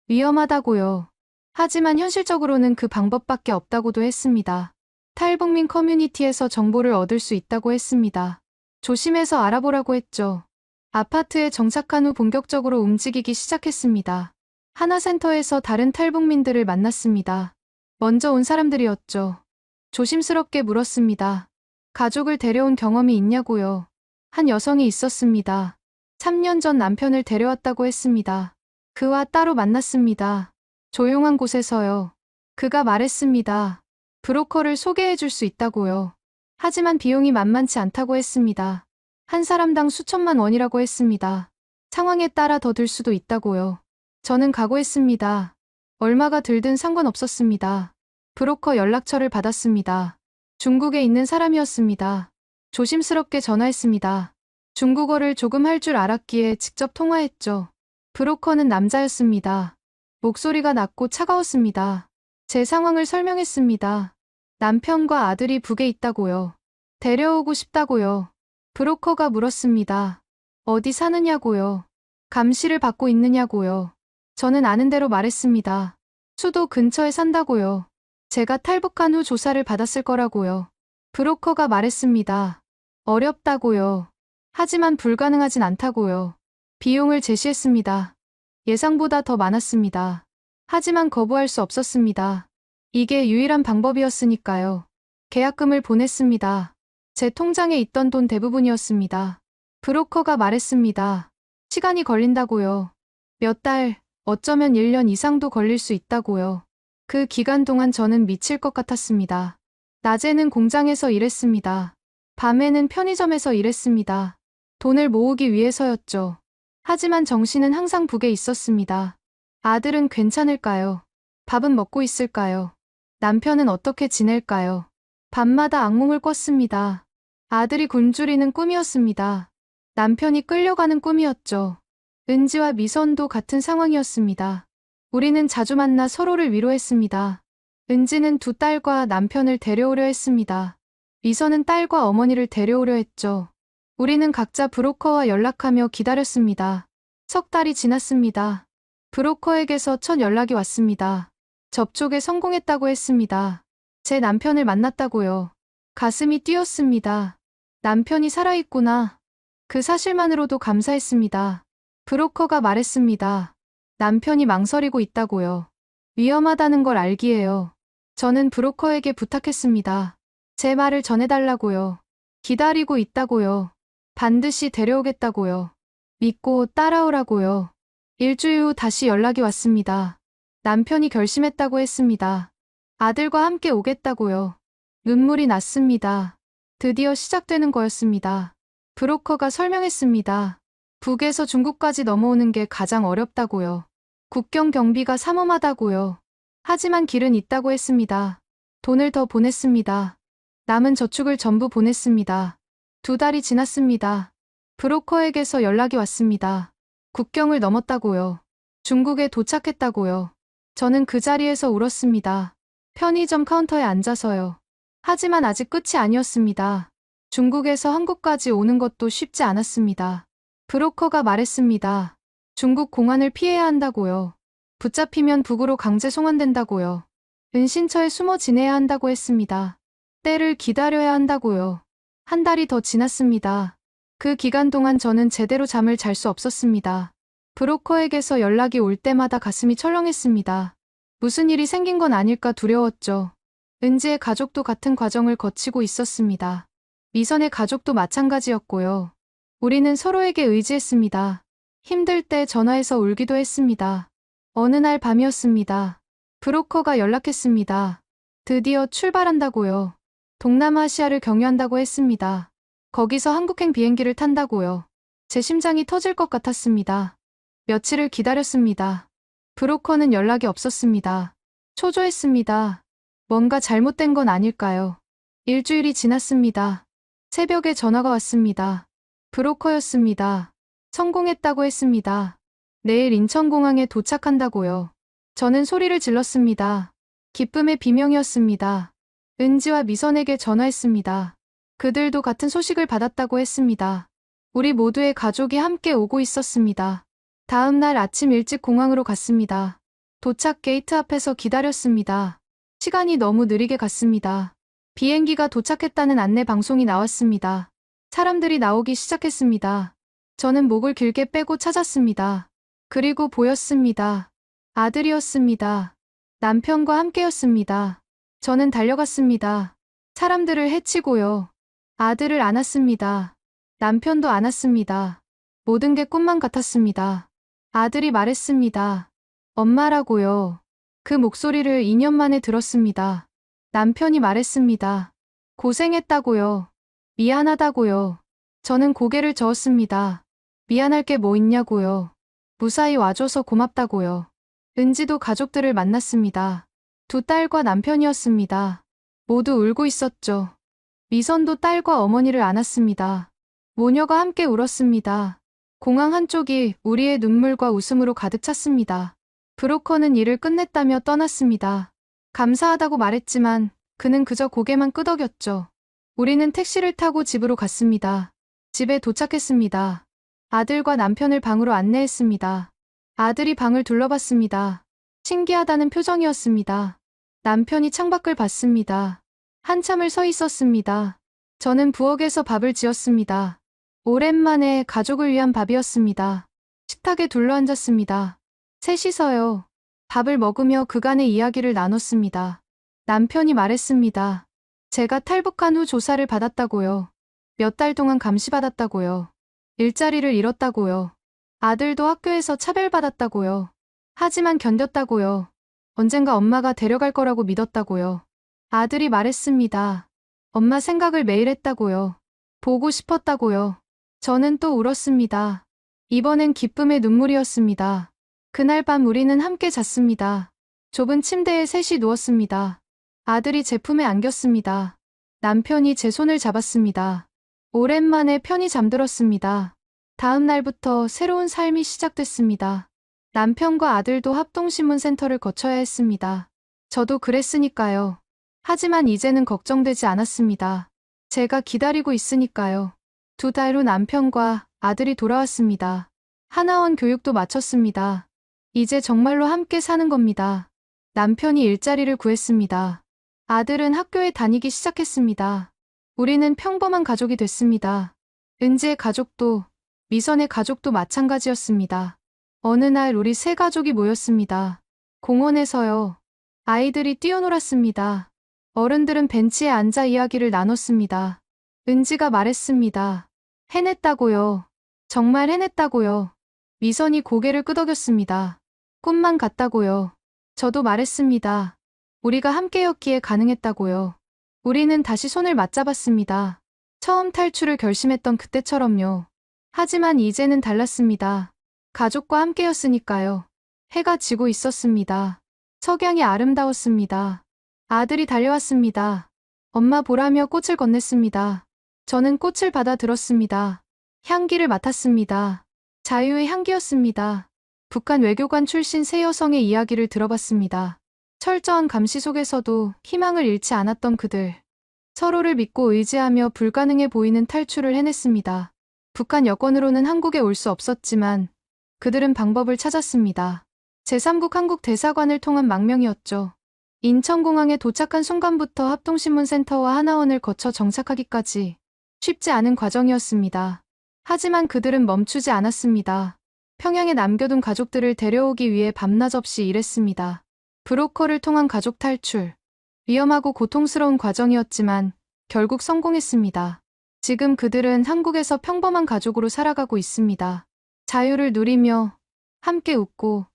A: 위험하다고요. 하지만 현실적으로는 그 방법밖에 없다고도 했습니다. 탈북민 커뮤니티에서 정보를 얻을 수 있다고 했습니다. 조심해서 알아보라고 했죠. 아파트에 정착한 후 본격적으로 움직이기 시작했습니다. 하나센터에서 다른 탈북민들을 만났습니다. 먼저 온 사람들이었죠. 조심스럽게 물었습니다. 가족을 데려온 경험이 있냐고요. 한 여성이 있었습니다. 3년 전 남편을 데려왔다고 했습니다. 그와 따로 만났습니다. 조용한 곳에서요. 그가 말했습니다. 브로커를 소개해 줄 수 있다고요. 하지만 비용이 만만치 않다고 했습니다. 한 사람당 수천만 원이라고 했습니다. 상황에 따라 더 들 수도 있다고요. 저는 각오했습니다. 얼마가 들든 상관없었습니다. 브로커 연락처를 받았습니다. 중국에 있는 사람이었습니다. 조심스럽게 전화했습니다. 중국어를 조금 할 줄 알았기에 직접 통화했죠. 브로커는 남자였습니다. 목소리가 낮고 차가웠습니다. 제 상황을 설명했습니다. 남편과 아들이 북에 있다고요. 데려오고 싶다고요. 브로커가 물었습니다. 어디 사느냐고요. 감시를 받고 있느냐고요. 저는 아는 대로 말했습니다. 수도 근처에 산다고요. 제가 탈북한 후 조사를 받았을 거라고요. 브로커가 말했습니다. 어렵다고요. 하지만 불가능하진 않다고요. 비용을 제시했습니다. 예상보다 더 많았습니다. 하지만 거부할 수 없었습니다. 이게 유일한 방법이었으니까요. 계약금을 보냈습니다. 제 통장에 있던 돈 대부분이었습니다. 브로커가 말했습니다. 시간이 걸린다고요. 몇 달, 어쩌면 1년 이상도 걸릴 수 있다고요. 그 기간 동안 저는 미칠 것 같았습니다. 낮에는 공장에서 일했습니다. 밤에는 편의점에서 일했습니다. 돈을 모으기 위해서였죠. 하지만 정신은 항상 북에 있었습니다. 아들은 괜찮을까요? 밥은 먹고 있을까요? 남편은 어떻게 지낼까요? 밤마다 악몽을 꿨습니다. 아들이 굶주리는 꿈이었습니다. 남편이 끌려가는 꿈이었죠. 은지와 미선도 같은 상황이었습니다. 우리는 자주 만나 서로를 위로했습니다. 은지는 두 딸과 남편을 데려오려 했습니다. 미선은 딸과 어머니를 데려오려 했죠. 우리는 각자 브로커와 연락하며 기다렸습니다. 석 달이 지났습니다. 브로커에게서 첫 연락이 왔습니다. 접촉에 성공했다고 했습니다. 제 남편을 만났다고요. 가슴이 뛰었습니다. 남편이 살아있구나. 그 사실만으로도 감사했습니다. 브로커가 말했습니다. 남편이 망설이고 있다고요. 위험하다는 걸 알기에요. 저는 브로커에게 부탁했습니다. 제 말을 전해달라고요. 기다리고 있다고요. 반드시 데려오겠다고요. 믿고 따라오라고요. 일주일 후 다시 연락이 왔습니다. 남편이 결심했다고 했습니다. 아들과 함께 오겠다고요. 눈물이 났습니다. 드디어 시작되는 거였습니다. 브로커가 설명했습니다. 북에서 중국까지 넘어오는 게 가장 어렵다고요. 국경 경비가 삼엄하다고요. 하지만 길은 있다고 했습니다. 돈을 더 보냈습니다. 남은 저축을 전부 보냈습니다. 2달이 지났습니다. 브로커에게서 연락이 왔습니다. 국경을 넘었다고요. 중국에 도착했다고요. 저는 그 자리에서 울었습니다. 편의점 카운터에 앉아서요. 하지만 아직 끝이 아니었습니다. 중국에서 한국까지 오는 것도 쉽지 않았습니다. 브로커가 말했습니다. 중국 공안을 피해야 한다고요. 붙잡히면 북으로 강제 송환된다고요. 은신처에 숨어 지내야 한다고 했습니다. 때를 기다려야 한다고요. 1달이 더 지났습니다. 그 기간 동안 저는 제대로 잠을 잘 수 없었습니다. 브로커에게서 연락이 올 때마다 가슴이 철렁했습니다. 무슨 일이 생긴 건 아닐까 두려웠죠. 은지의 가족도 같은 과정을 거치고 있었습니다. 미선의 가족도 마찬가지였고요. 우리는 서로에게 의지했습니다. 힘들 때 전화해서 울기도 했습니다. 어느 날 밤이었습니다. 브로커가 연락했습니다. 드디어 출발한다고요. 동남아시아를 경유한다고 했습니다. 거기서 한국행 비행기를 탄다고요. 제 심장이 터질 것 같았습니다. 며칠을 기다렸습니다. 브로커는 연락이 없었습니다. 초조했습니다. 뭔가 잘못된 건 아닐까요? 일주일이 지났습니다. 새벽에 전화가 왔습니다. 브로커였습니다. 성공했다고 했습니다. 내일 인천공항에 도착한다고요. 저는 소리를 질렀습니다. 기쁨의 비명이었습니다. 은지와 미선에게 전화했습니다. 그들도 같은 소식을 받았다고 했습니다. 우리 모두의 가족이 함께 오고 있었습니다. 다음 날 아침 일찍 공항으로 갔습니다. 도착 게이트 앞에서 기다렸습니다. 시간이 너무 느리게 갔습니다. 비행기가 도착했다는 안내 방송이 나왔습니다. 사람들이 나오기 시작했습니다. 저는 목을 길게 빼고 찾았습니다. 그리고 보였습니다. 아들이었습니다. 남편과 함께였습니다. 저는 달려갔습니다. 사람들을 해치고요. 아들을 안았습니다. 남편도 안았습니다. 모든 게 꿈만 같았습니다. 아들이 말했습니다. 엄마라고요. 그 목소리를 2년 만에 들었습니다. 남편이 말했습니다. 고생했다고요. 미안하다고요. 저는 고개를 저었습니다. 미안할 게 뭐 있냐고요. 무사히 와줘서 고맙다고요. 은지도 가족들을 만났습니다. 두 딸과 남편이었습니다. 모두 울고 있었죠. 미선도 딸과 어머니를 안았습니다. 모녀가 함께 울었습니다. 공항 한쪽이 우리의 눈물과 웃음으로 가득 찼습니다. 브로커는 일을 끝냈다며 떠났습니다. 감사하다고 말했지만 그는 그저 고개만 끄덕였죠. 우리는 택시를 타고 집으로 갔습니다. 집에 도착했습니다. 아들과 남편을 방으로 안내했습니다. 아들이 방을 둘러봤습니다. 신기하다는 표정이었습니다. 남편이 창밖을 봤습니다. 한참을 서 있었습니다. 저는 부엌에서 밥을 지었습니다. 오랜만에 가족을 위한 밥이었습니다. 식탁에 둘러앉았습니다. 셋이서요. 밥을 먹으며 그간의 이야기를 나눴습니다. 남편이 말했습니다. 제가 탈북한 후 조사를 받았다고요. 몇 달 동안 감시받았다고요. 일자리를 잃었다고요. 아들도 학교에서 차별받았다고요. 하지만 견뎠다고요. 언젠가 엄마가 데려갈 거라고 믿었다고요. 아들이 말했습니다. 엄마 생각을 매일 했다고요. 보고 싶었다고요. 저는 또 울었습니다. 이번엔 기쁨의 눈물이었습니다. 그날 밤 우리는 함께 잤습니다. 좁은 침대에 셋이 누웠습니다. 아들이 제 품에 안겼습니다. 남편이 제 손을 잡았습니다. 오랜만에 편히 잠들었습니다. 다음 날부터 새로운 삶이 시작됐습니다. 남편과 아들도 합동신문센터를 거쳐야 했습니다. 저도 그랬으니까요. 하지만 이제는 걱정되지 않았습니다. 제가 기다리고 있으니까요. 두 달 후 남편과 아들이 돌아왔습니다. 하나원 교육도 마쳤습니다. 이제 정말로 함께 사는 겁니다. 남편이 일자리를 구했습니다. 아들은 학교에 다니기 시작했습니다. 우리는 평범한 가족이 됐습니다. 은지의 가족도, 미선의 가족도 마찬가지였습니다. 어느 날 우리 세 가족이 모였습니다. 공원에서요. 아이들이 뛰어놀았습니다. 어른들은 벤치에 앉아 이야기를 나눴습니다. 은지가 말했습니다. 해냈다고요. 정말 해냈다고요. 미선이 고개를 끄덕였습니다. 꿈만 같다고요. 저도 말했습니다. 우리가 함께였기에 가능했다고요. 우리는 다시 손을 맞잡았습니다. 처음 탈출을 결심했던 그때처럼요. 하지만 이제는 달랐습니다. 가족과 함께였으니까요. 해가 지고 있었습니다. 석양이 아름다웠습니다. 아들이 달려왔습니다. 엄마 보라며 꽃을 건넸습니다. 저는 꽃을 받아 들었습니다. 향기를 맡았습니다. 자유의 향기였습니다. 북한 외교관 출신 세 여성의 이야기를 들어봤습니다. 철저한 감시 속에서도 희망을 잃지 않았던 그들. 서로를 믿고 의지하며 불가능해 보이는 탈출을 해냈습니다. 북한 여권으로는 한국에 올 수 없었지만 그들은 방법을 찾았습니다. 제3국 한국 대사관을 통한 망명이었죠. 인천공항에 도착한 순간부터 합동신문센터와 하나원을 거쳐 정착하기까지 쉽지 않은 과정이었습니다. 하지만 그들은 멈추지 않았습니다. 평양에 남겨둔 가족들을 데려오기 위해 밤낮 없이 일했습니다. 브로커를 통한 가족 탈출. 위험하고 고통스러운 과정이었지만 결국 성공했습니다. 지금 그들은 한국에서 평범한 가족으로 살아가고 있습니다. 자유를 누리며 함께 웃고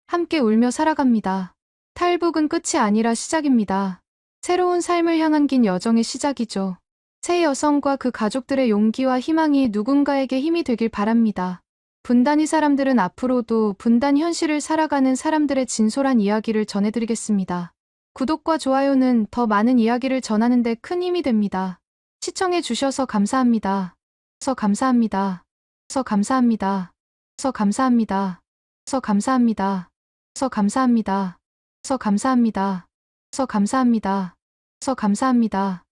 A: 함께 울며 살아갑니다. 탈북은 끝이 아니라 시작입니다. 새로운 삶을 향한 긴 여정의 시작이죠. 세 여성과 그 가족들의 용기와 희망이 누군가에게 힘이 되길 바랍니다. 분단위 사람들은 앞으로도 분단 현실을 살아가는 사람들의 진솔한 이야기를 전해드리겠습니다. 구독과 좋아요는 더 많은 이야기를 전하는 데 큰 힘이 됩니다. 시청해 주셔서 감사합니다. 감사합니다. 감사합니다. 감사합니다. 감사합니다. 감사합니다. 감사합니다. 감사합니다. 감사합니다.